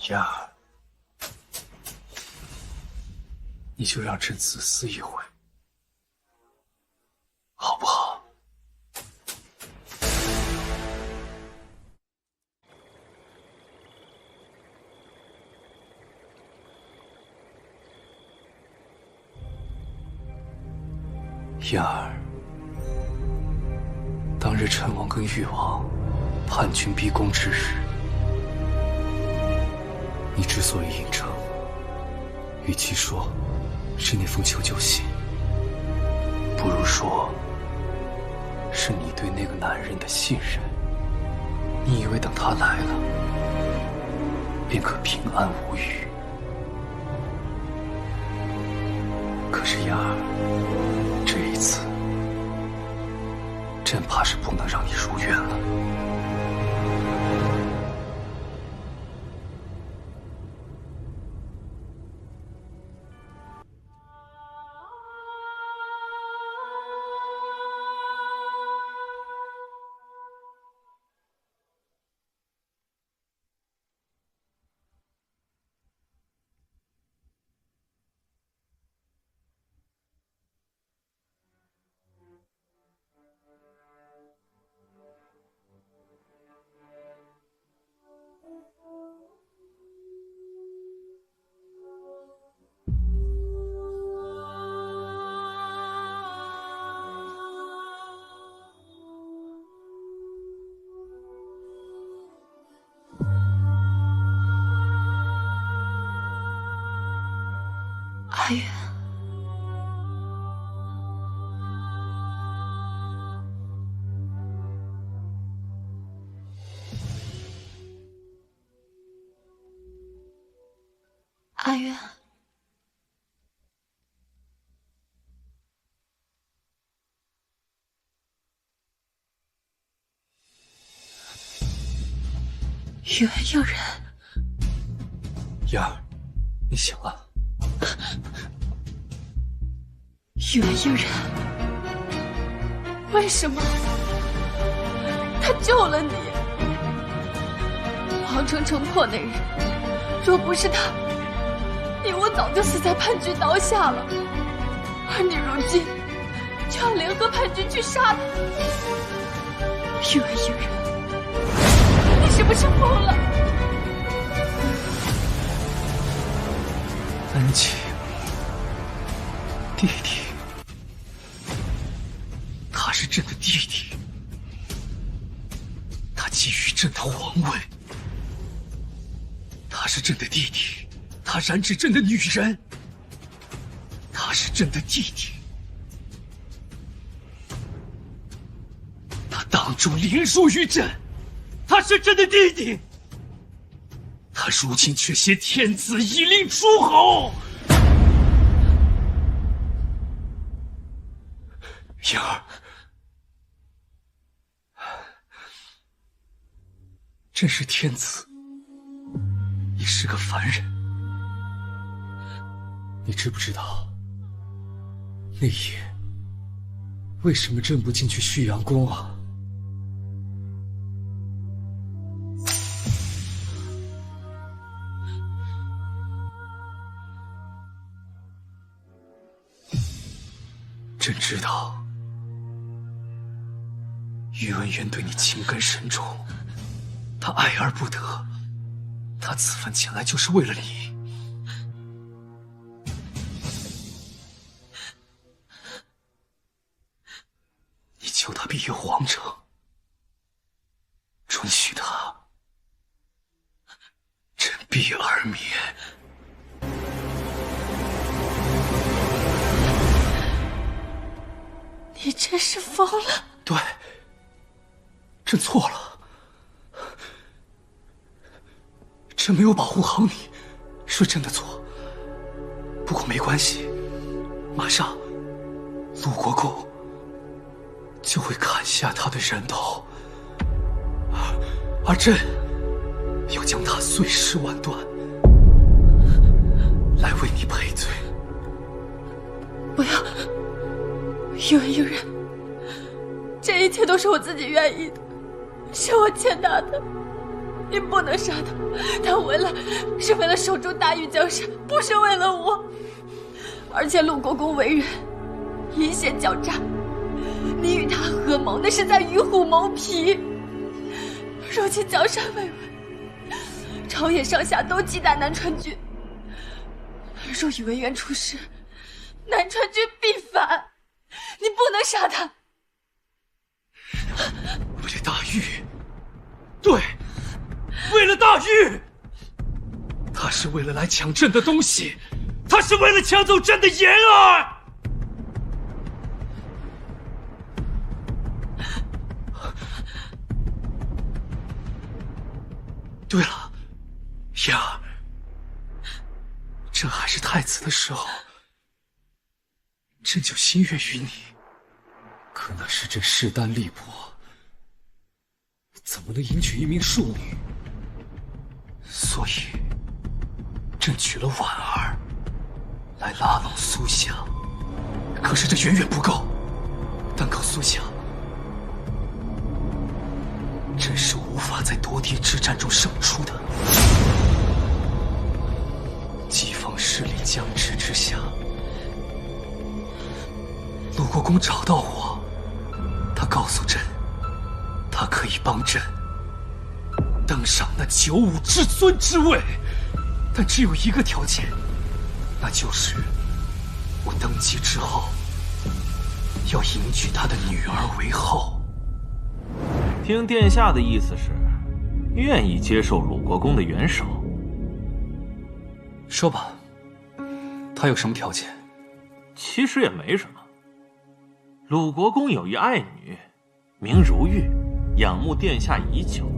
燕儿，你就让朕自私一回，好不好？燕儿，当日陈王跟誉王叛军逼宫之日，你之所以应承，与其说是那封求救信，不如说是你对那个男人的信任。你以为等他来了，便可平安无虞。可是燕儿，这一次，朕怕是不能让你如愿了。阿远，阿渊，宇文佑人，妍儿，你醒了。宇文佑人，为什么？他救了你。皇城城破那日，若不是他，你我早就死在叛军刀下了。而你如今却要联合叛军去杀他，宇文佑人，你是不是疯了？安琪，弟弟，他是朕的弟弟，他觊觎朕的皇位，他是朕的弟弟，他染指朕的女人，他是朕的弟弟，他当众凌辱于朕，他是朕的弟弟。他如今却挟天子以令诸侯。妍儿，朕是天子，你是个凡人，你知不知道那夜为什么朕不进去旭阳宫啊？朕知道，宇文渊对你情根深重，他爱而不得，他此番前来就是为了你。你求他庇佑皇城，准许他，朕必而免。你真是疯了！对，朕错了，朕没有保护好你，是朕的错。不过没关系，马上鲁国公就会砍下他的人头，而朕要将他碎尸万段，来为你赔罪。不要！宇文佑人，这一切都是我自己愿意的，是我欠他的，你不能杀他，他是为了守住大禹江山，不是为了我。而且鲁国公为人阴险狡诈，你与他合谋那是在与虎谋皮。如今江山未稳，朝野上下都忌惮南川军，若宇文渊出事，南川军必反。你不能杀他！为了大禹，对，为了大禹，他是为了来抢朕的东西，他是为了抢走朕的妍儿。对了，妍儿，朕还是太子的时候，朕就心悦于你，可那时朕势单力薄，怎么能迎娶一名庶女？所以，朕娶了婉儿，来拉拢苏夏。可是这远远不够，单靠苏夏，朕是无法在夺地之战中胜出的。己方势力僵持之下，鲁国公找到我，他告诉朕，他可以帮朕登上那95至尊之位，但只有一个条件，那就是我登基之后要迎娶他的女儿为后。听殿下的意思是，愿意接受鲁国公的援手。说吧，他有什么条件？其实也没什么。鲁国公有一爱女，名如玉，仰慕殿下已久。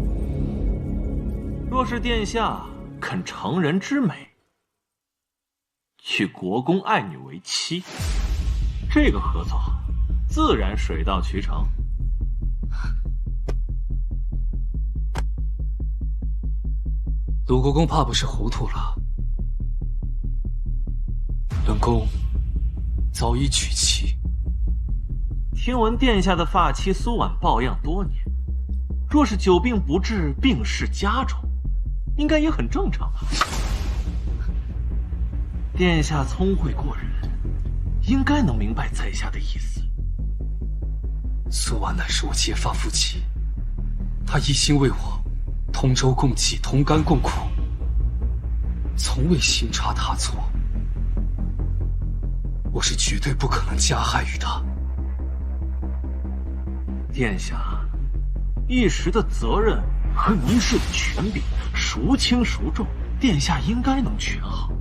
若是殿下肯成人之美，与国公爱女为妻，这个合作自然水到渠成。鲁国公怕不是糊涂了，本宫早已娶妻。听闻殿下的发妻苏婉抱恙多年，若是久病不治，病势加重，应该也很正常吧？殿下聪慧过人，应该能明白在下的意思。苏婉乃是我结发夫妻，她一心为我同舟共济，同甘共苦，从未行差踏错。我是绝对不可能加害于她。殿下一时的责任和一世的权柄，孰轻孰重，殿下应该能权衡。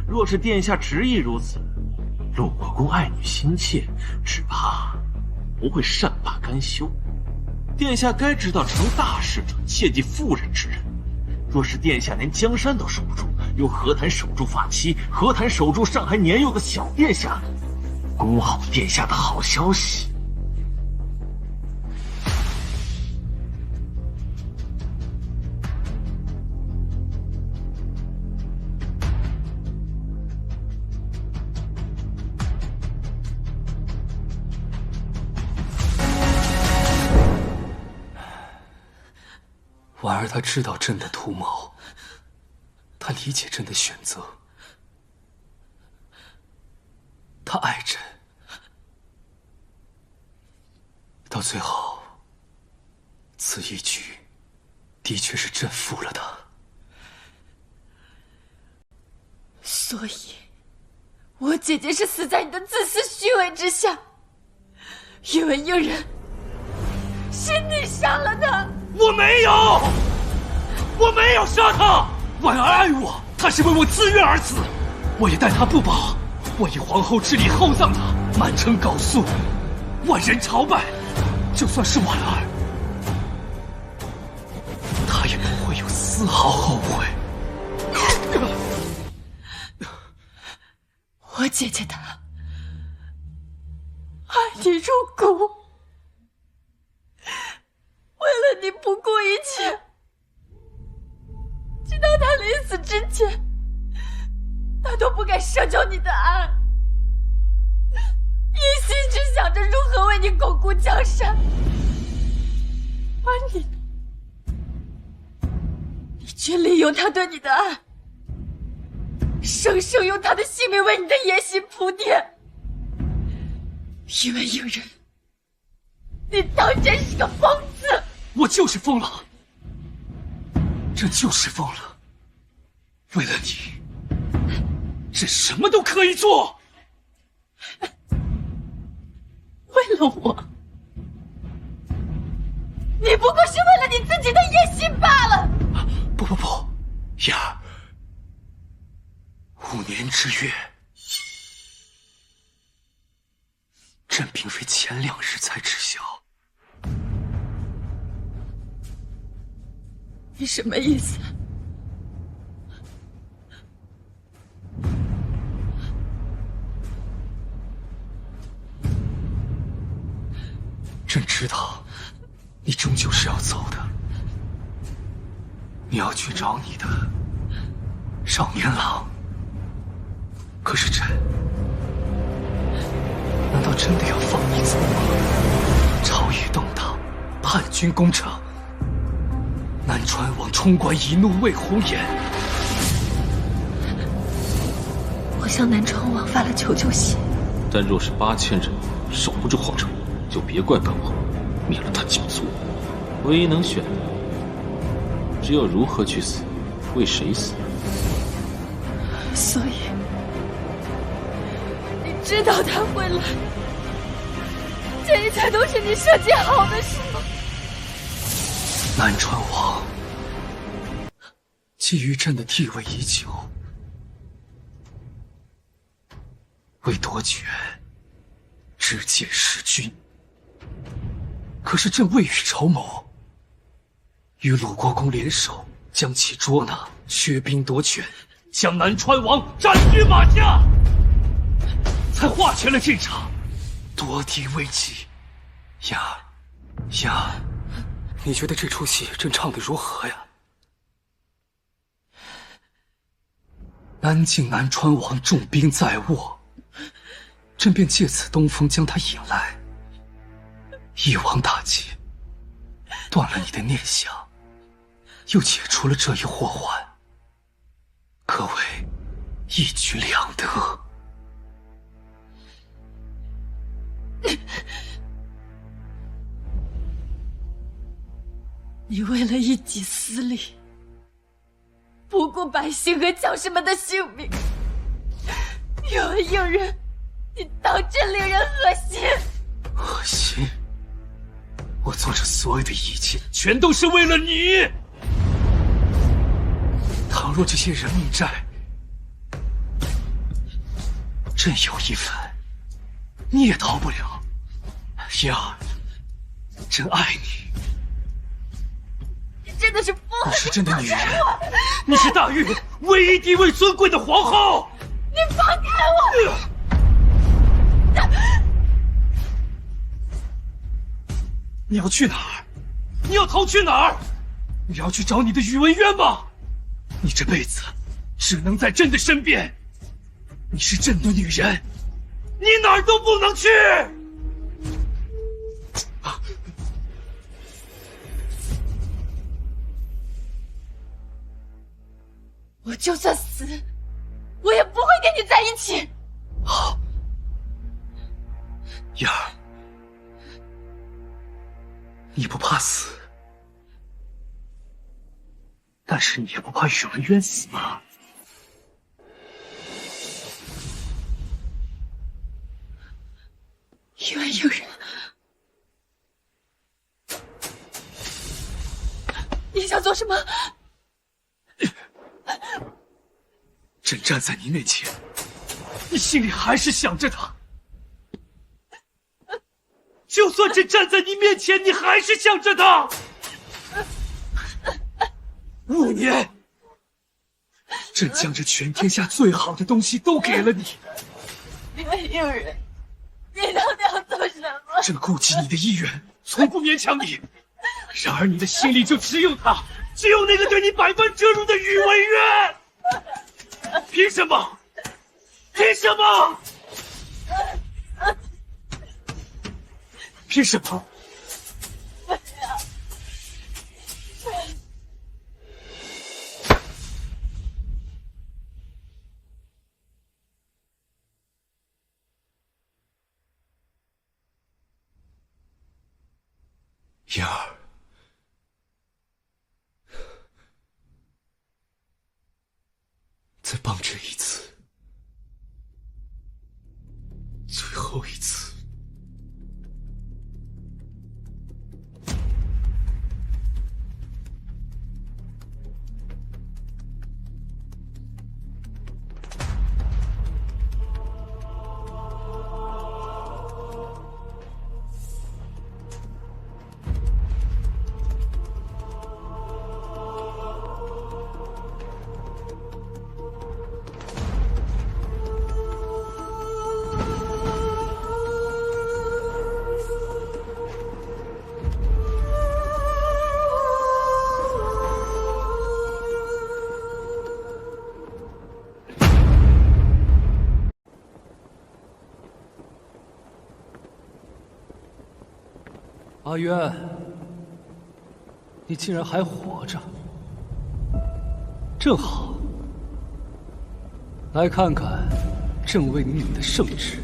若是殿下执意如此，鲁国公爱女心切，只怕不会善罢甘休。殿下该知道，成大事者切忌妇人之仁。若是殿下连江山都守不住，又何谈守住发妻？何谈守住尚还年幼的小殿下？恭候殿下的好消息。婉儿她知道朕的图谋，她理解朕的选择，她爱朕，到最后，此一局的确是朕负了她。所以，我姐姐是死在你的自私虚伪之下，因为应人是你杀了她。我没有，我没有杀他。婉儿爱我，她是为我自愿而死，我也待她不薄。我以皇后之礼厚葬她，满城缟素，万人朝拜。就算是婉儿，她也不会有丝毫后悔。我姐姐她爱你入骨，为了你不顾一切，直到他临死之前，他都不敢奢求你的爱，一心只想着如何为你巩固江山。而你，你却利用他对你的爱，生生用他的性命为你的野心铺垫。因为应人，你当真是个疯子！我就是疯了，这就是疯了。为了你，朕什么都可以做。为了我，你不过是为了你自己的野心罢了。不，燕儿，5年之约，朕并非前2日才知晓。你什么意思？朕知道，你终究是要走的。你要去找你的少年郎。可是朕，难道真的要放你走吗？朝野动荡，叛军攻城，南川王冲冠一怒为红颜。我向南川王发了求救信，但若是8000人守不住皇城，就别怪本王灭了他九族。唯一能选的，只有如何去死，为谁死。所以，你知道他会来，这一切都是你设计好的，是吗？南川王觊觎朕的地位已久，为夺权，直谏弑君。可是朕未雨绸缪，与鲁国公联手，将其捉拿，削兵夺权，将南川王斩于马下。才化全了阵场。夺嫡危机，燕儿，燕儿，你觉得这出戏朕唱的如何呀？南境南川王重兵在握，朕便借此东风将他引来，一网打尽，断了你的念想，又解除了这一祸患，可谓一举两得。你为了一己私利，不顾百姓和将士们的性命，有应人，你当真令人恶心！恶心？我做这所有的一切，全都是为了你。倘若这些人命债，朕有一分，你也逃不了。燕儿，朕爱你。你真的是疯了！你是朕的女人，你是大玉唯一地位尊贵的皇后。你放开我！你要去哪儿？你要逃去哪儿？你要去找你的宇文渊吗？你这辈子只能在朕的身边。你是朕的女人，你哪儿都不能去。我就算死，我也不会跟你在一起。好，燕儿，你不怕死，但是你也不怕宇文渊死吗？宇文应人，你想做什么？朕站在你面前，你心里还是想着他。就算朕站在你面前，你还是想着他。5年，朕将这全天下最好的东西都给了你。宇文应人，你到底要做什么？朕顾及你的意愿，从不勉强你。然而你的心里就只有他，只有那个对你百般折辱的宇文渊。凭什么？凭什么？凭什么？燕儿，再帮朕一次，最后一次。阿渊，你竟然还活着，正好。来看看朕为你领的圣旨。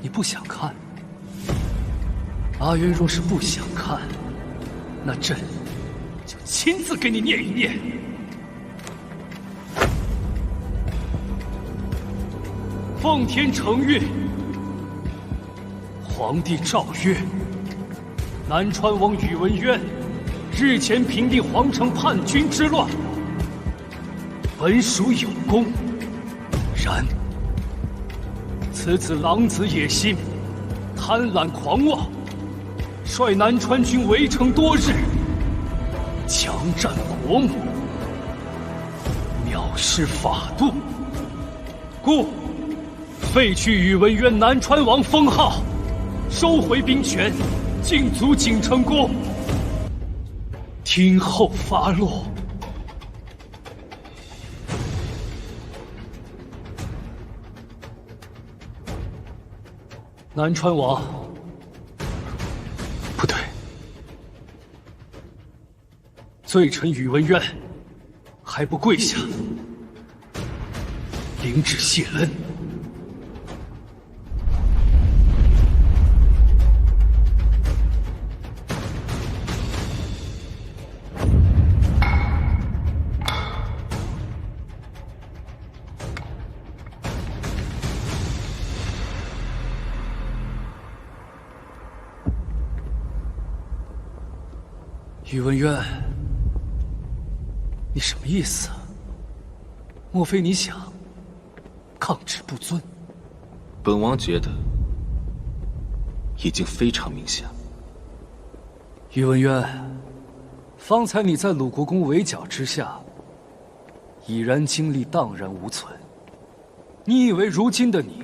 你不想看？阿渊若是不想看，那朕就亲自给你念一念。奉天承运，皇帝诏曰：南川王宇文渊日前平定皇城叛军之乱，本属有功，然此子狼子野心，贪婪狂妄，率南川军围城多日，强占国母，藐视法度，故废去宇文渊南川王封号，收回兵权，禁足景城郭，听候发落。南川王，不对，罪臣宇文渊还不跪下，领旨谢恩。宇文渊，你什么意思啊？莫非你想抗旨不遵？本王觉得已经非常明显。宇文渊，方才你在鲁国公围剿之下，已然精力荡然无存。你以为如今的你，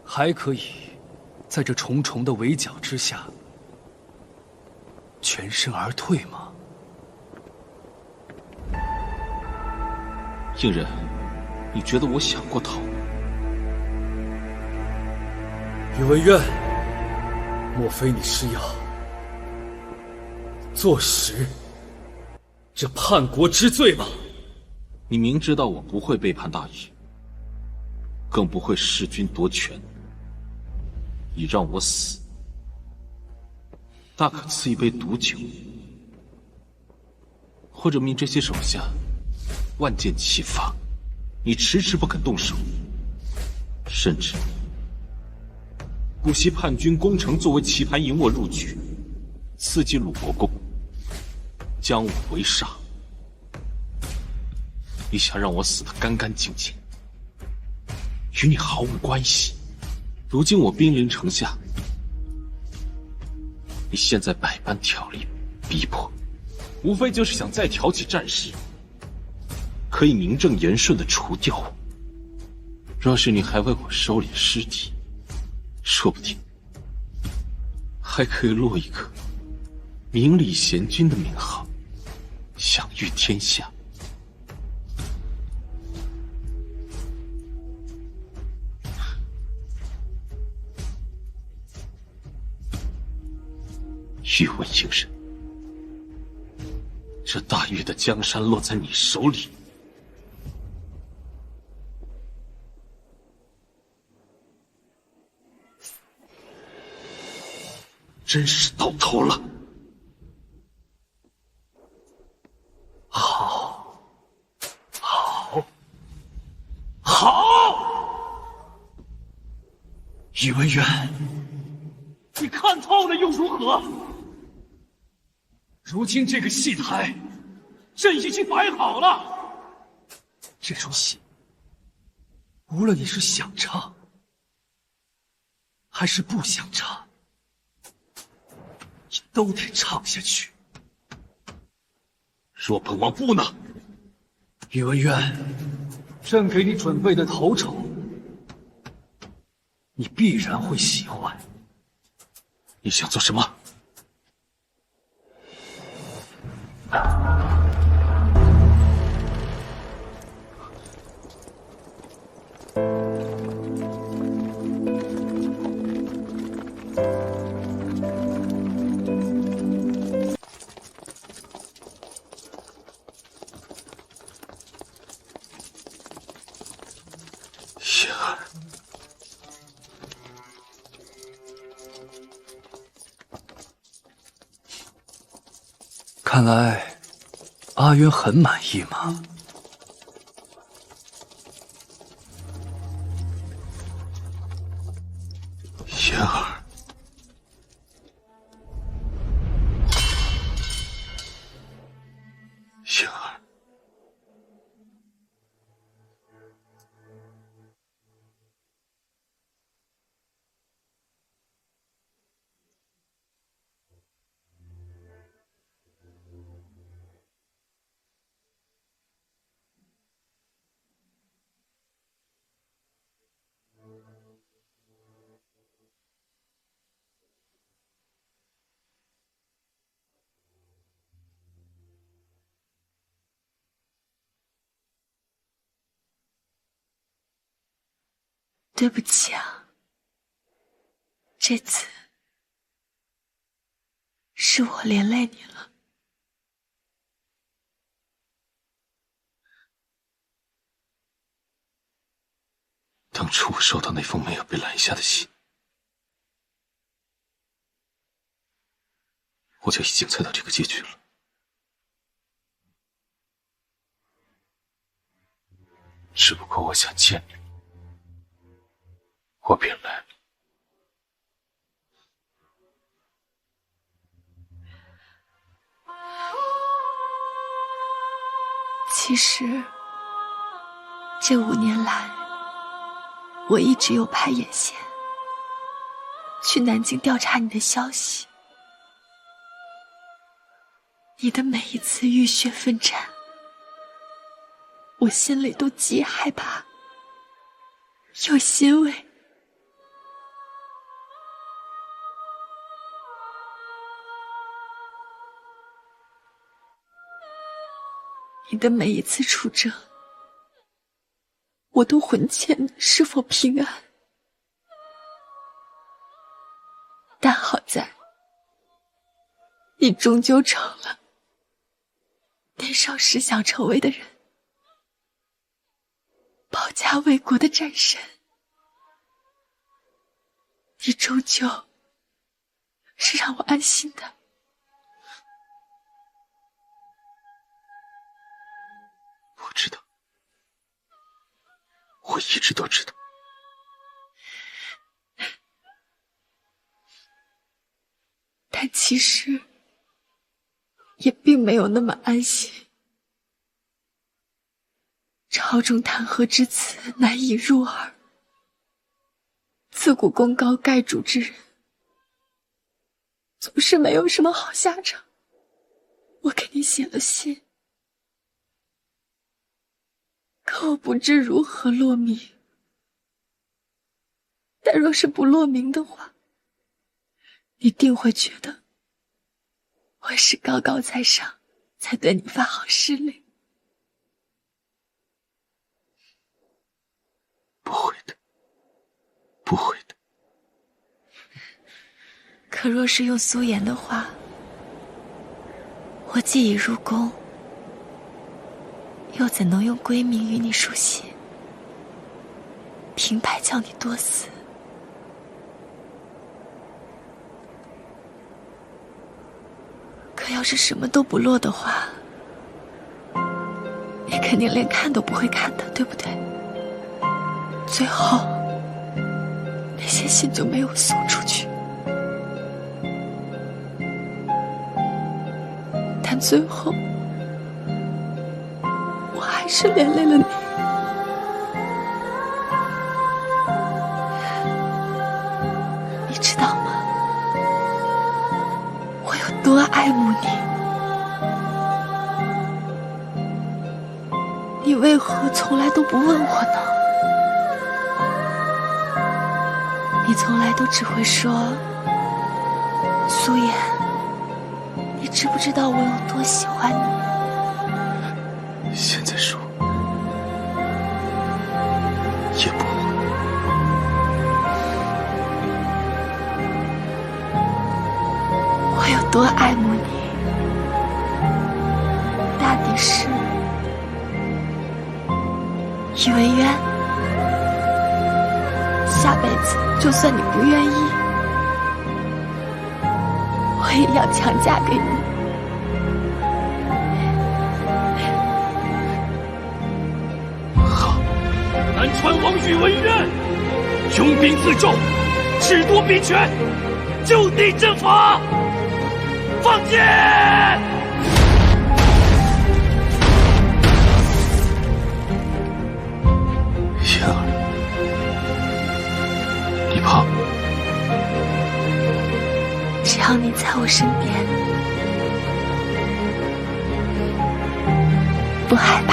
还可以在这重重的围剿之下全身而退吗？应人，你觉得我想过逃？宇文渊，莫非你是要坐实这叛国之罪吗？你明知道我不会背叛大义，更不会弑君夺权，你让我死，大可赐一杯毒酒，或者命这些手下万箭齐发，你迟迟不肯动手，甚至不惜叛军攻城作为棋盘引我入局，刺激鲁国公，将我围杀。你想让我死得干干净净，与你毫无关系。如今我兵临城下，你现在百般挑力逼迫，无非就是想再挑起战事，可以名正言顺地除掉我。若是你还为我收敛尸体，说不定还可以落一个明理贤君的名号，享誉天下。宇文应人，这大禹的江山落在你手里，真是到头了。好，好，好！宇文渊，你看透了又如何？如今这个戏台，朕已经摆好了。这出戏，无论你是想唱，还是不想唱，你都得唱下去。若本王不呢？宇文渊，朕给你准备的头筹，你必然会喜欢。你想做什么？雪儿，看来阿渊很满意嘛。雪儿，雪儿，对不起啊，这次是我连累你了。当初我收到那封没有被拦下的信，我就已经猜到这个结局了。只不过我想见你，我便来了。其实，这5年来，我一直有派眼线去南京调查你的消息。你的每一次浴血奋战，我心里都既害怕又欣慰。你的每一次出征，我都魂牵你是否平安。但好在，你终究成了年少时想成为的人，保家卫国的战神。你终究是让我安心的。我知道，我一直都知道。但其实也并没有那么安心。朝中弹劾之词难以入耳，自古功高盖主之人总是没有什么好下场。我给你写了信，可我不知如何落名。但若是不落名的话，你定会觉得我是高高在上，才对你发号施令。不会的，不会的。可若是用苏颜的话，我既已入宫，又怎能用闺名与你书信，平白叫你多死？可要是什么都不落的话，你肯定连看都不会看的，对不对？最后那些信就没有送出去，但最后我还是连累了你。你知道吗？我有多爱慕你，你为何从来都不问我呢？你从来都只会说，苏颜，你知不知道我有多喜欢你？现在说也不会。我有多爱慕你，大抵是宇文渊，下辈子就算你不愿意，我也要强嫁给你。好，南川王宇文渊，拥兵自重，智多兵权，就地正法，放箭！妍儿，你怕？只要你在我身边，不害怕。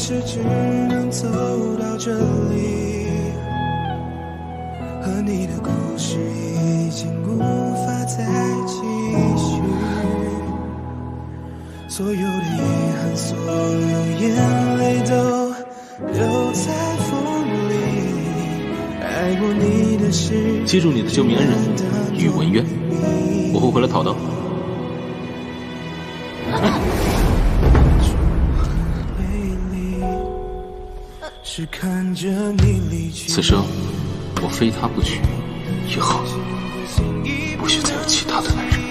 是只能走到这里，和你的故事已经无法再继续，所有的遗憾，所有眼泪都留在风里，爱过你的事，记住你的救命恩人宇文渊，我会回来讨的。是看着你离去，此生我非他不娶，以后不许再有其他的男人了。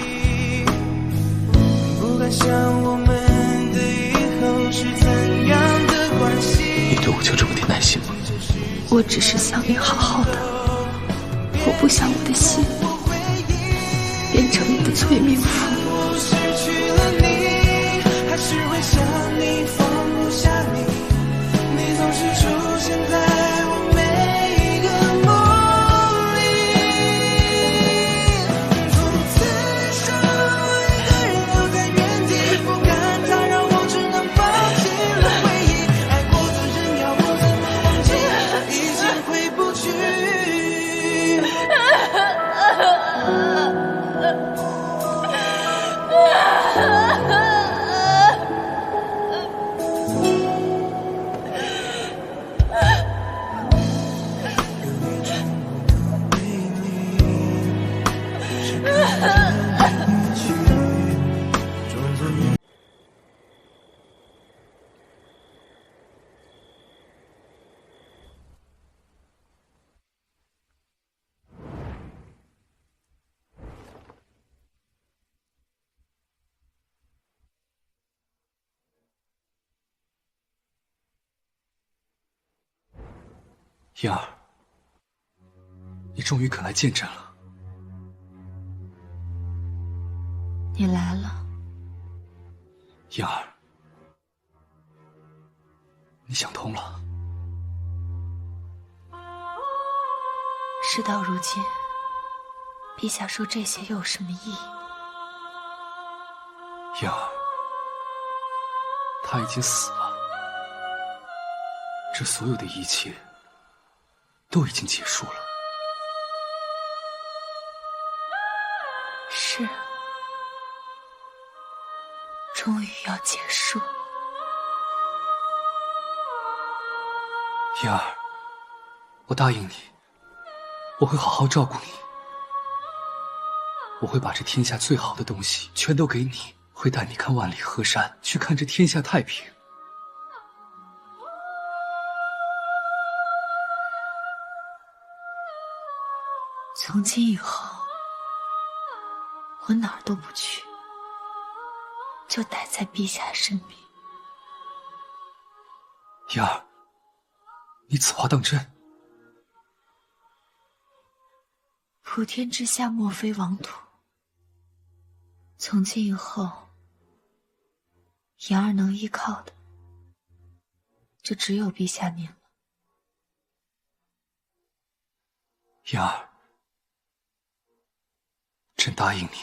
不敢想我们的以后是怎样的关系。你对我就这么点耐心吗？我只是想你好好的，我不想我的心变成你的催眠符。失去了你，还是会想你，放不下你，你总是出现在我每一个梦里。从此剩我一个人留在原地，不敢打扰我，只能放弃了回忆。爱过的人要我怎么忘记，已经回不去。燕儿，你终于肯来见朕了。你来了，燕儿，你想通了。事到如今，陛下说这些又有什么意义？燕儿，他已经死了，这所有的一切都已经结束了。是，终于要结束。燕儿，我答应你，我会好好照顾你，我会把这天下最好的东西全都给你，会带你看万里河山，去看这天下太平。从今以后，我哪儿都不去，就待在陛下身边。燕儿，你此话当真？普天之下莫非王土，从今以后，言儿能依靠的，就只有陛下您了。燕儿，朕答应你，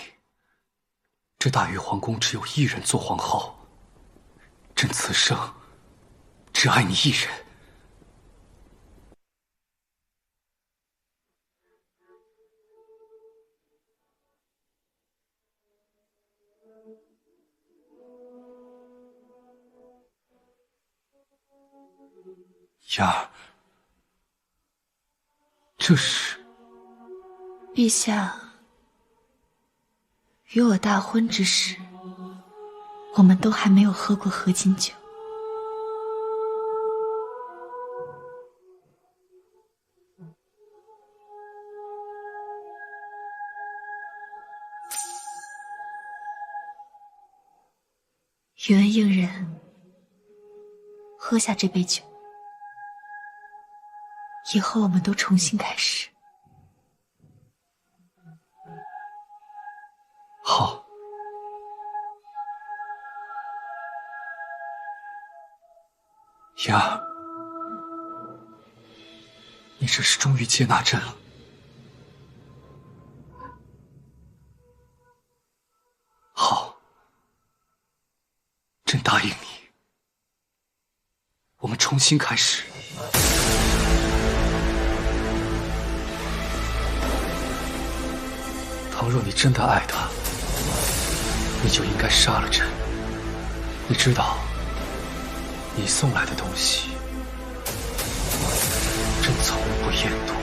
这大玉皇宫只有一人做皇后，朕此生只爱你一人。燕儿，这是陛下与我大婚之时，我们都还没有喝过合卺酒。宇文应人，喝下这杯酒，以后我们都重新开始。好。燕儿，你这是终于接纳朕了。好，朕答应你，我们重新开始。倘若你真的爱他，你就应该杀了朕。你知道，你送来的东西，朕从不厌妒。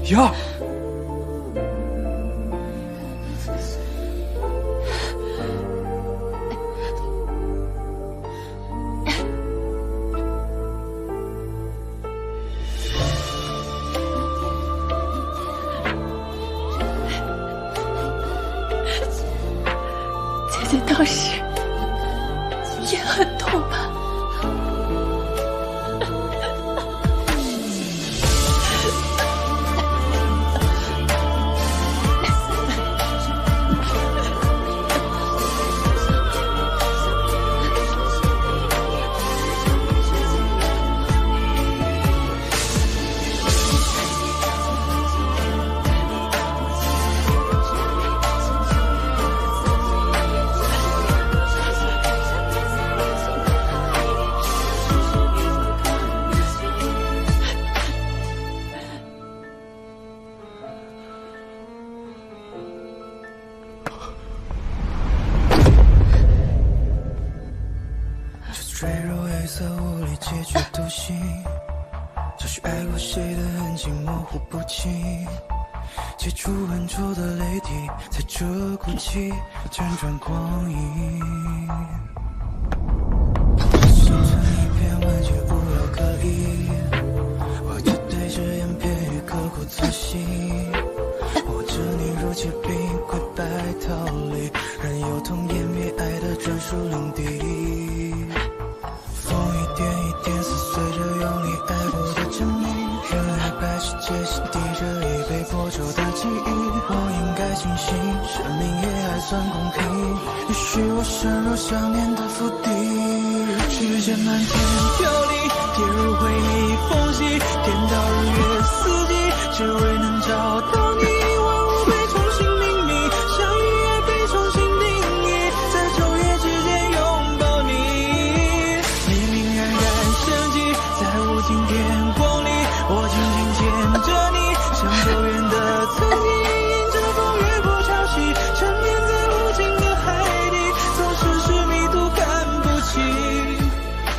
妍儿，姐姐当时也很痛吧？坠入黑色无力结局独行，找寻爱过谁的痕迹模糊不清，接触很臭的泪滴，在这哭泣辗转光阴，心存一片完全无药可医，或者对着眼片语刻骨铭心，或者你如结冰溃败逃离，任由痛湮灭爱的专属领地。风一点一点撕碎着用力爱过的证明，原来白世界是滴着一杯破旧的记忆。我应该清醒，生命也还算公平，也许我深入想念的腹地，时间漫天飘零，跌入回忆缝隙，颠倒日月四季，只为能找到你。万物被重新命名，相遇也被重新定义，在昼夜之间拥抱你。在无尽天光里，我紧紧牵着你，像走远的曾经，迎着风越过潮汐，沉湎在无尽的海底，总是迷途看不清。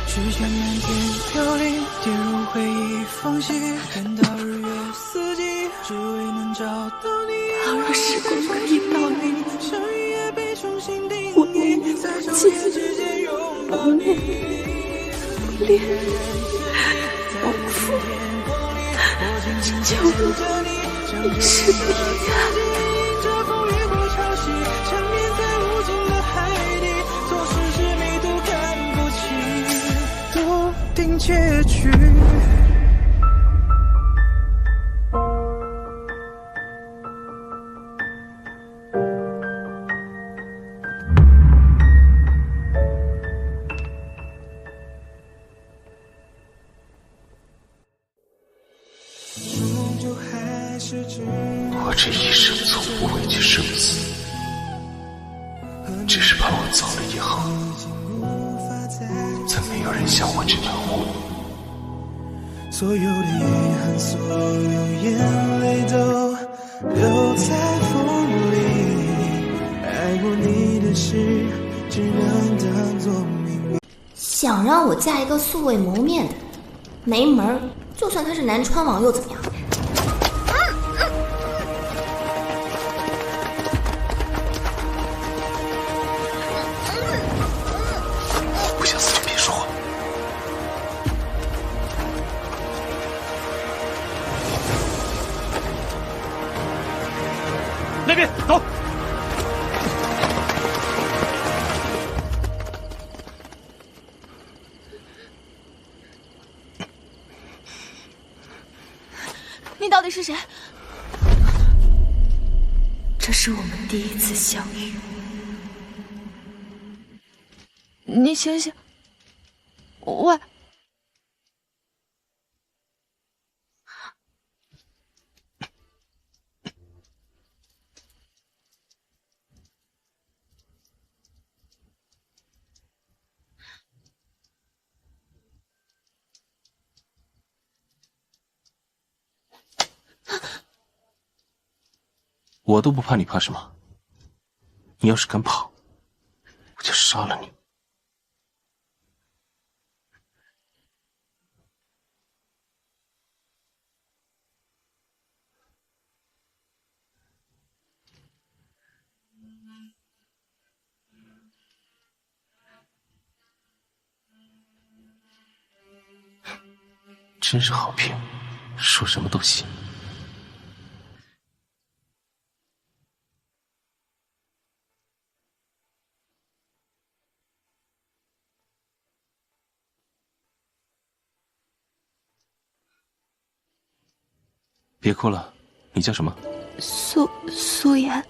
时间漫天飘零，跌入回忆缝隙，颠倒日月四季，只为能找到你。倘若时光可以倒流，相遇也被重新定我义，在昼夜之间拥抱你。恋往复，求你是你呀！笃定结局。我这一生从不畏惧生死，只是怕我走了以后，再没有人像我这般护我。所有的遗憾，所有眼泪都留在风里。爱过你的事，只能当作秘密。想让我嫁一个素未谋面的人，没门儿！就算他是南川王又怎么样？底是谁？这是我们第一次相遇。你醒醒！喂！我都不怕，你怕什么？你要是敢跑，我就杀了你。真是好骗，说什么都信。别哭了，你叫什么？素颜。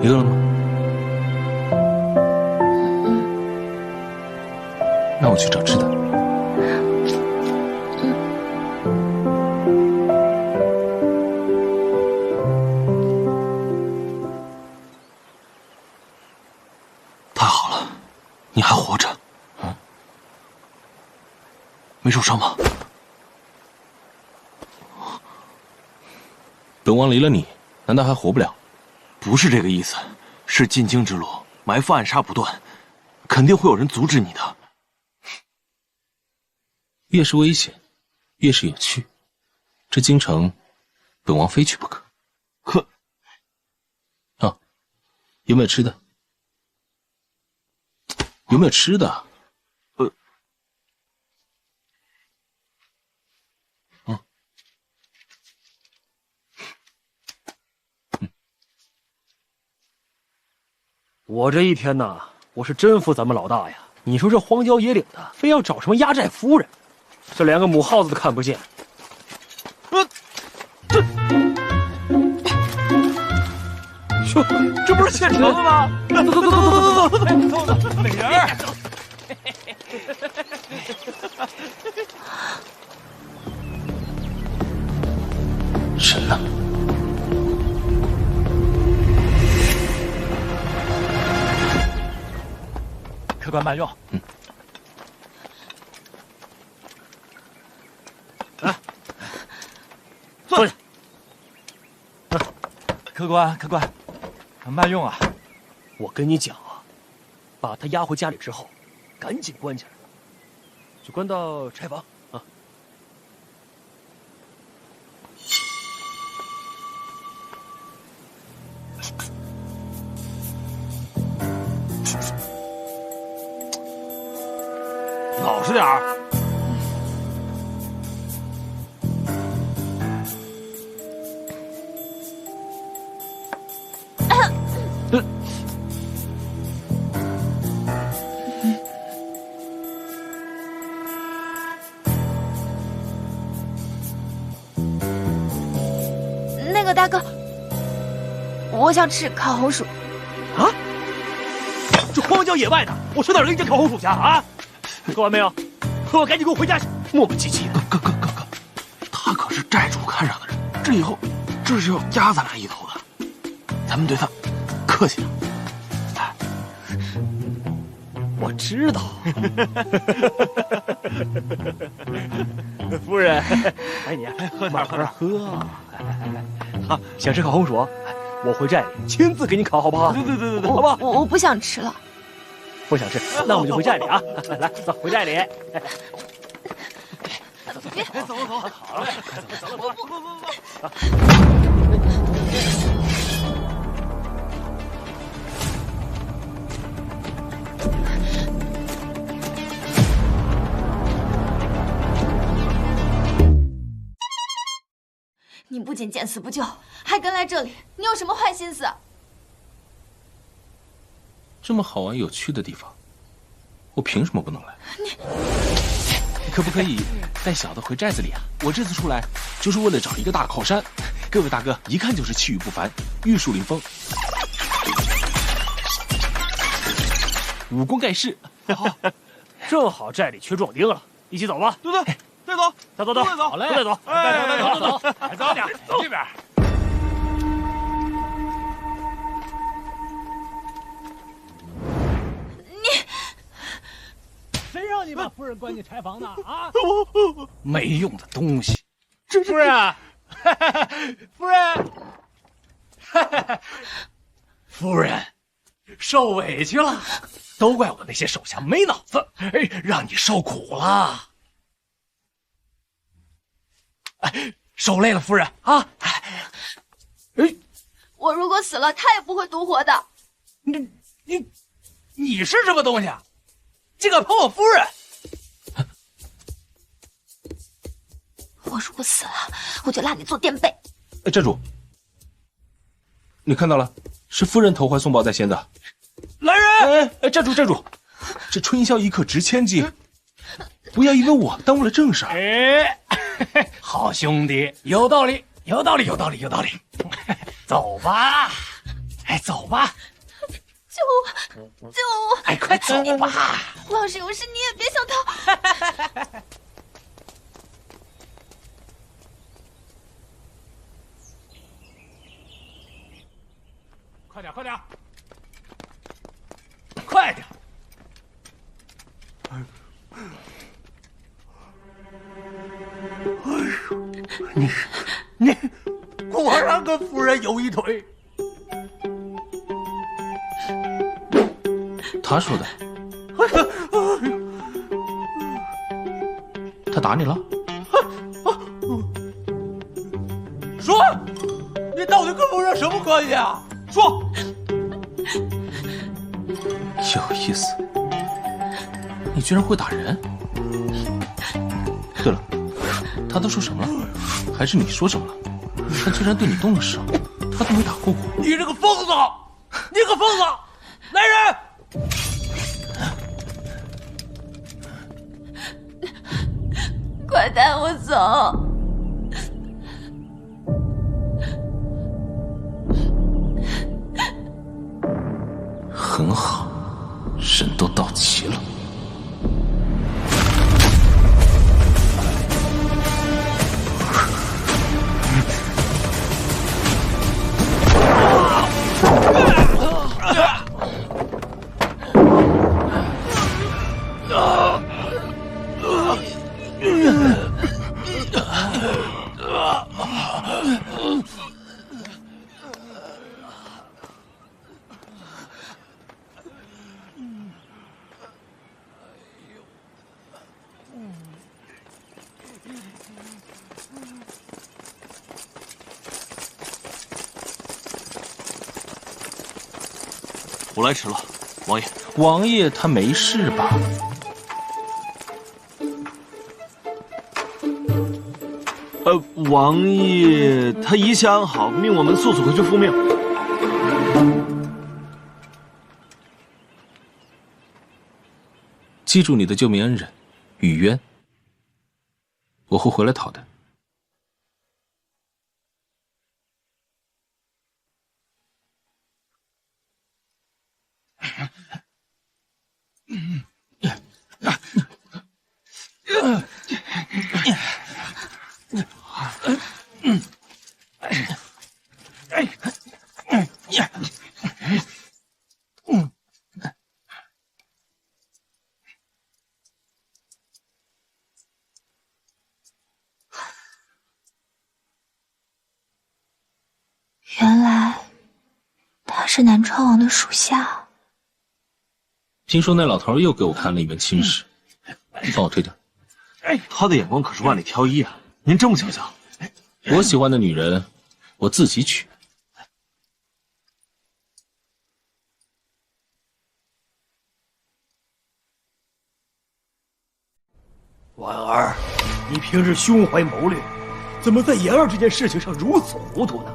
你饿了吗？那我去找吃的。太好了，你还活着。没受伤吗？本王离了你，难道还活不了？不是这个意思，是进京之路，埋伏暗杀不断，肯定会有人阻止你的。越是危险，越是有趣。这京城，本王非去不可。呵，啊，有没有吃的？有没有吃的？我这一天呐，我是真服咱们老大呀！你说这荒郊野岭的，非要找什么压寨夫人，这连个母耗子都看不见。兄弟，这不是现成的吗？走，美人儿。人呢？客官慢用。来，坐下。客官，慢用啊！我跟你讲啊，把他押回家里之后，赶紧关起来，就关到柴房啊。老实点儿。那个大哥，我想吃烤红薯。啊？这荒郊野外的，我去哪儿给你捡烤红薯去啊？喝完没有？喝完赶紧给我回家去！磨磨唧唧的。哥，他可是寨主看上的人，这以后这是要压咱俩一头的，咱们对他客气点。我知道，夫人，哎你喝点喝。好，想吃烤红薯，我回寨里亲自给你烤，好不好？对，好不好？我不想吃了。不想吃，那我们就回寨里啊！来，走，回寨里。别走，好了，走了，不。你不仅见死不救，还跟来这里，你有什么坏心思？这么好玩有趣的地方，我凭什么不能来？你可不可以带小的回寨子里啊？我这次出来就是为了找一个大靠山。各位大哥一看就是气宇不凡，玉树临风，武功盖世。正好寨里缺壮丁了，一起走吧。对，带走，走，好嘞，带走，走，早点，走这边。谁让你把夫人关进柴房的啊？没用的东西！夫人，夫人，夫人，受委屈了，都怪我那些手下没脑子，让你受苦了。受累了，夫人啊！我如果死了，他也不会独活的。你是什么东西啊？竟敢碰我夫人！我如果死了，我就拉你做垫背。寨主，你看到了，是夫人投怀送抱在先的。来人！寨主，这春宵一刻值千金，不要因为我耽误了正事。好兄弟，有道理。走吧，走吧。救我！快走吧！我要是有事，你也别想逃。快点！你果然跟夫人有一腿。他说的。他打你了？说，你到底跟夫人什么关系啊？说。有意思，你居然会打人？对了，他都说什么了？还是你说什么了？他居然对你动了手，他都没打过我。你这个疯子！来人！快带我走！很好，人都到齐了。我来迟了，王爷。王爷他没事吧？王爷他一切安好，命我们速速回去复命。记住你的救命恩人，雨渊，我会回来讨的。是南川王的属下。听说那老头又给我看了一本亲事，帮我推点。他的眼光可是万里挑一啊！您这么小瞧，我喜欢的女人，我自己娶。婉儿，你平日胸怀谋略，怎么在言儿这件事情上如此糊涂呢？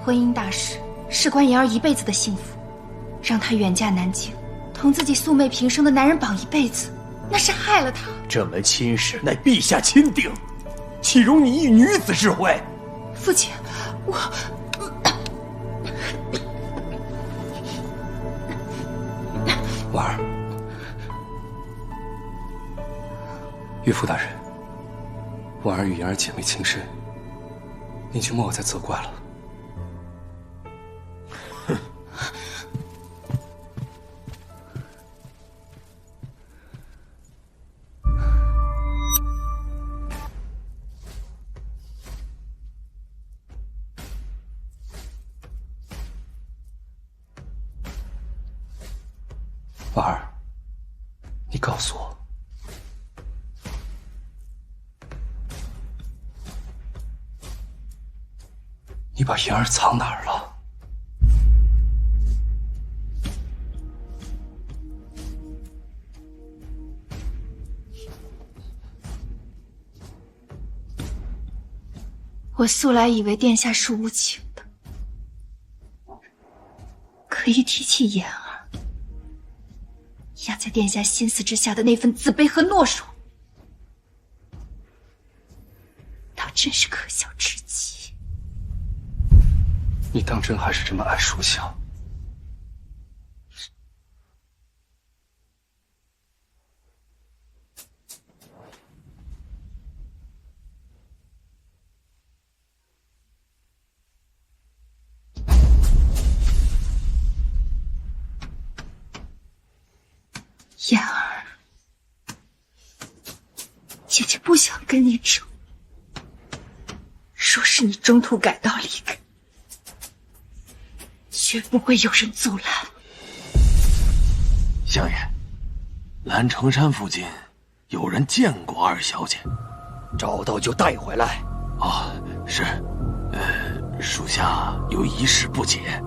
婚姻大事事关言儿一辈子的幸福，让她远嫁南京，同自己素昧平生的男人绑一辈子，那是害了她。这门亲事乃陛下亲定，岂容你一女子智慧？父亲，我……婉儿，岳父大人，婉儿与言儿姐妹情深，您就莫再责怪了。婉儿，你告诉我，你把言儿藏哪儿了？我素来以为殿下是无情的，可一提起言儿，压在殿下心思之下的那份自卑和懦弱，倒真是可笑至极。你当真还是这么爱书香？言儿，姐姐不想跟你争。若是你中途改道离开，绝不会有人阻拦。相爷，蓝城山附近有人见过二小姐，找到就带回来。哦，是，属下有一事不解。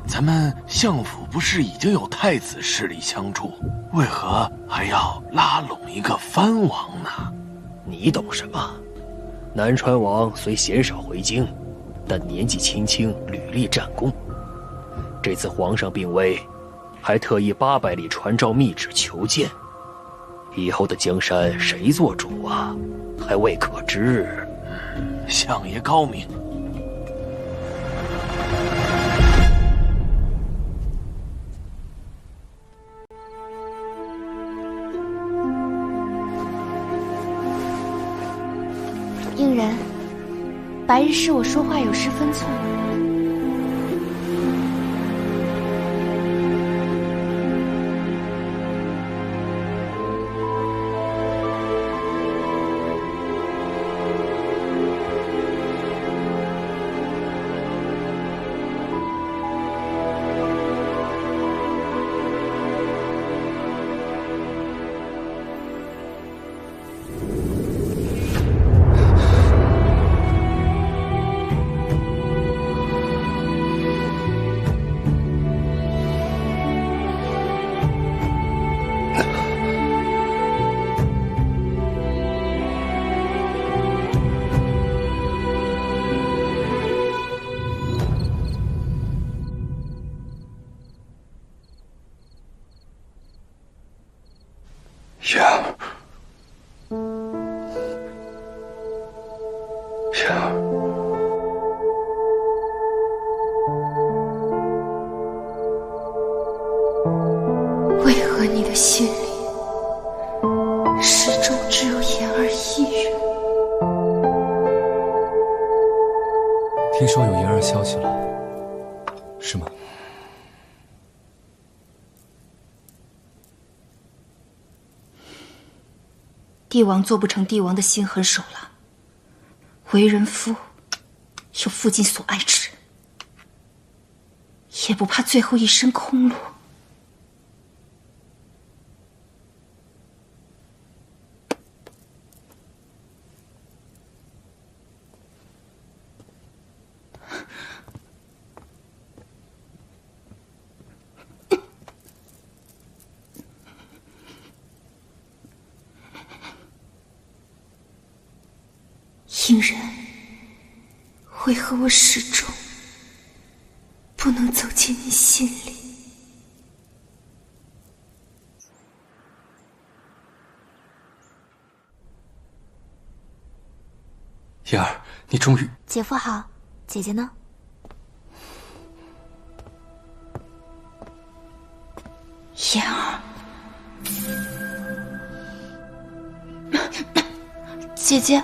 咱们相府不是已经有太子势力相助，为何还要拉拢一个藩王呢？你懂什么？南川王虽鲜少回京，但年纪轻轻，屡立战功。这次皇上病危，还特意800里传召密旨求见。以后的江山谁做主啊？还未可知。相爷高明。应人，白日是我说话有失分寸。言儿，言儿，为何你的心里始终只有言儿一人？听说有言儿消息了，是吗？帝王做不成帝王的心狠手辣，为人夫又负尽所爱之人，也不怕最后一身空路。隐忍，为何我始终不能走进你心里？妍儿，你终于……姐夫好，姐姐呢？妍儿，姐姐。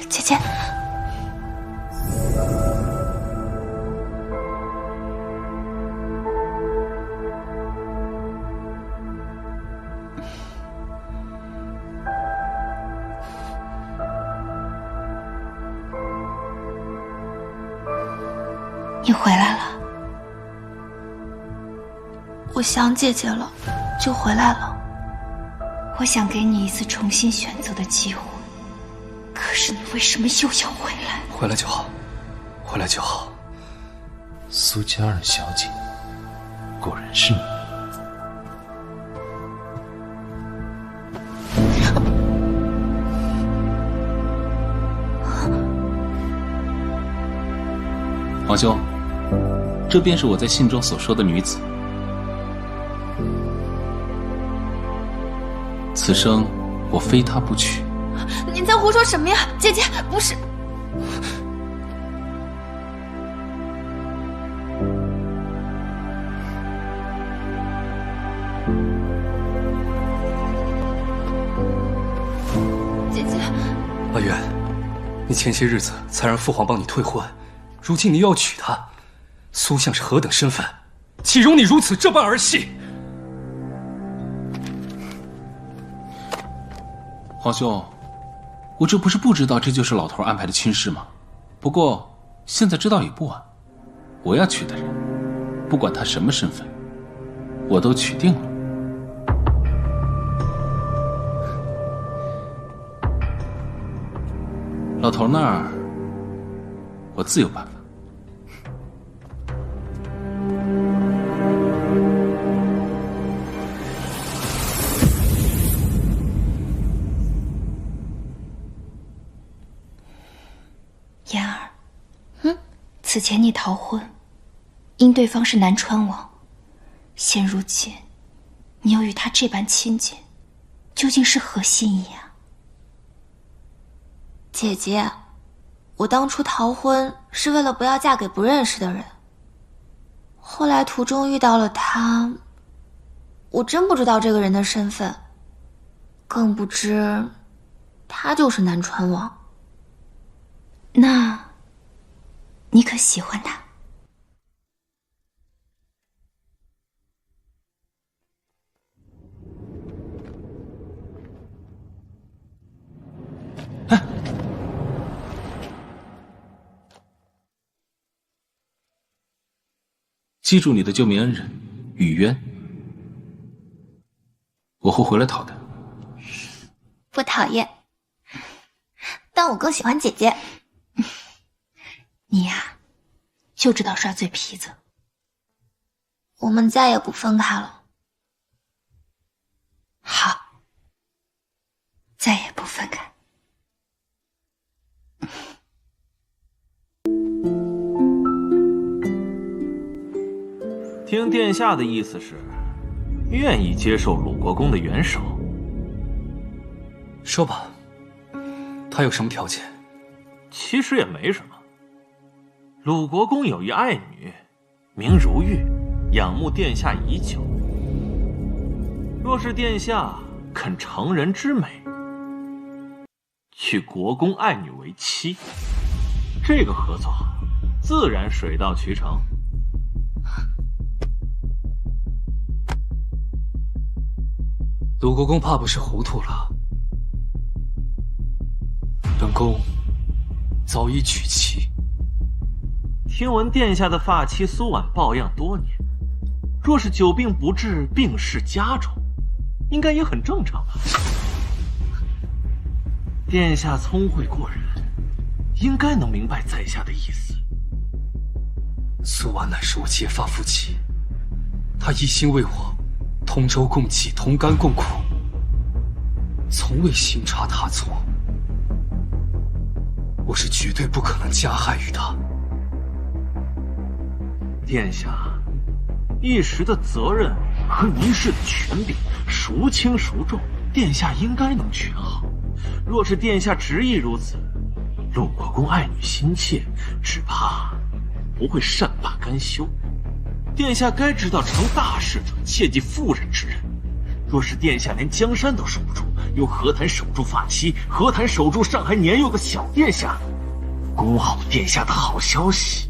姐姐，你回来了。我想姐姐了，就回来了。我想给你一次重新选择的机会。可是你为什么又要回来？回来就好，回来就好。苏嘉尔小姐，果然是你。皇兄，这便是我在信中所说的女子。此生我非她不娶。你在胡说什么呀？姐姐，不是。姐姐，阿远，你前些日子才让父皇帮你退婚，如今你又要娶她，苏相是何等身份，岂容你如此这般儿戏？皇兄，我这不是不知道这就是老头安排的亲事吗？不过现在知道也不晚。我要娶的人，不管他什么身份，我都娶定了。老头那儿，我自有办法。妍儿，此前你逃婚，因对方是南川王，现如今你又与他这般亲近，究竟是何心意啊？姐姐，我当初逃婚是为了不要嫁给不认识的人，后来途中遇到了他，我真不知道这个人的身份，更不知他就是南川王。那，你可喜欢他？记住你的救命恩人雨渊，我会回来讨的。不讨厌，但我更喜欢姐姐。你呀，就知道耍嘴皮子。我们再也不分开了。好，再也不分开。听殿下的意思是，愿意接受鲁国公的援手。说吧，他有什么条件？其实也没什么。鲁国公有一爱女，名如玉，仰慕殿下已久。若是殿下肯成人之美，娶国公爱女为妻，这个合作自然水到渠成。鲁国公怕不是糊涂了，本宫早已娶妻。听闻殿下的发妻苏婉抱恙多年，若是久病不治，病势加重，应该也很正常吧？殿下聪慧过人，应该能明白在下的意思。苏婉乃是我结发夫妻，她一心为我同舟共济，同甘共苦，从未行差踏错。我是绝对不可能加害于她。殿下，一时的责任和一世的权柄，孰轻孰重，殿下应该能权好。若是殿下执意如此，陆国公爱女心切，只怕不会善罢甘休。殿下该知道，成大事者切忌妇人之仁。若是殿下连江山都守不住，又何谈守住发妻？何谈守住尚还年幼的小殿下？恭候殿下的好消息。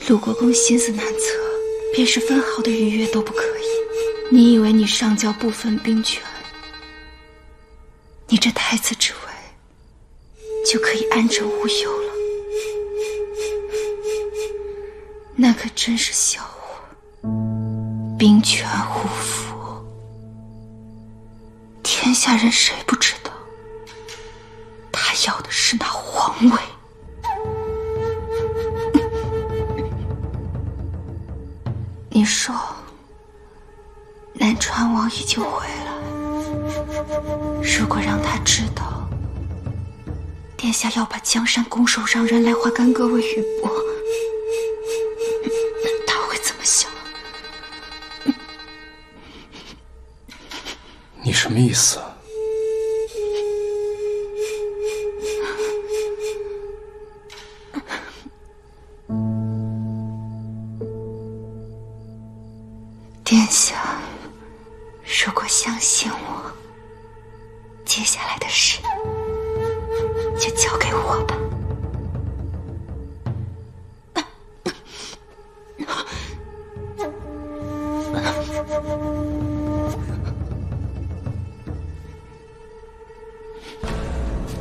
陆国公心思难测，便是分毫的逾越都不可以。你以为你上交不分兵权，你这太子之位就可以安枕无忧了？那可真是笑话！兵权无父，天下人谁不知道？他要的是那皇位。你说，南川王已经回来，如果让他知道殿下要把江山拱手让人来化干戈为玉帛，他会怎么想？你什么意思？殿下，如果相信我，接下来的事就交给我吧。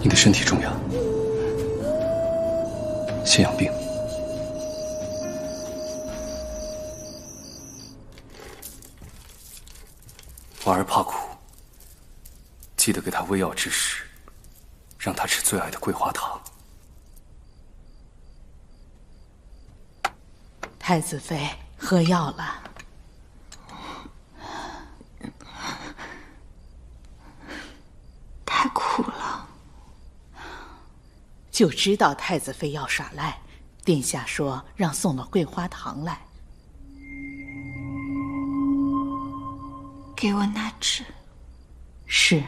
你的身体重要，先养病。婉儿怕苦，记得给她喂药之时，让她吃最爱的桂花糖。太子妃喝药了。太苦了。就知道太子妃要耍赖，殿下说让送了桂花糖来。给我那纸。是。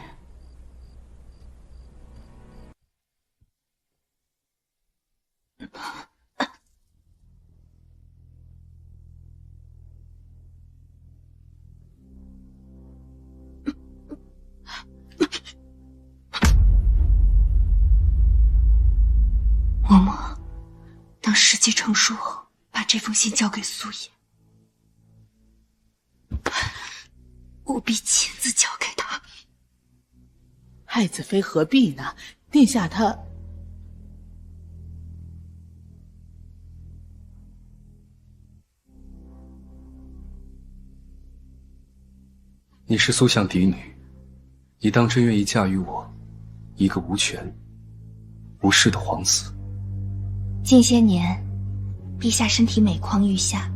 嬷嬷，等时机成熟后，把这封信交给苏爷。务必亲自交给他。太子妃何必呢？殿下他……你是苏相嫡女，你当真愿意嫁于我，一个无权无势的皇子？近些年，陛下身体每况愈下，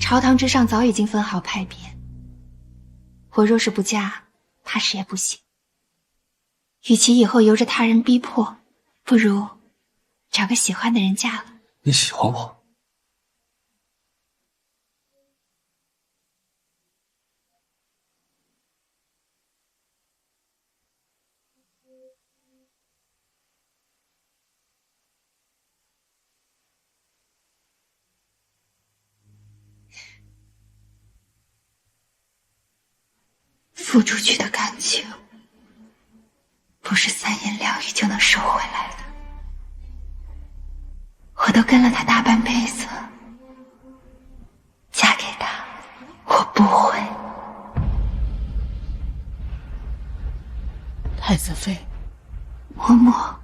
朝堂之上早已经分好派别。我若是不嫁，怕是也不行。与其以后由着他人逼迫，不如找个喜欢的人嫁了。你喜欢我？付出去的感情，不是三言两语就能收回来的。我我都跟了他大半辈子，嫁给他，我不会。太子妃，嬷嬷。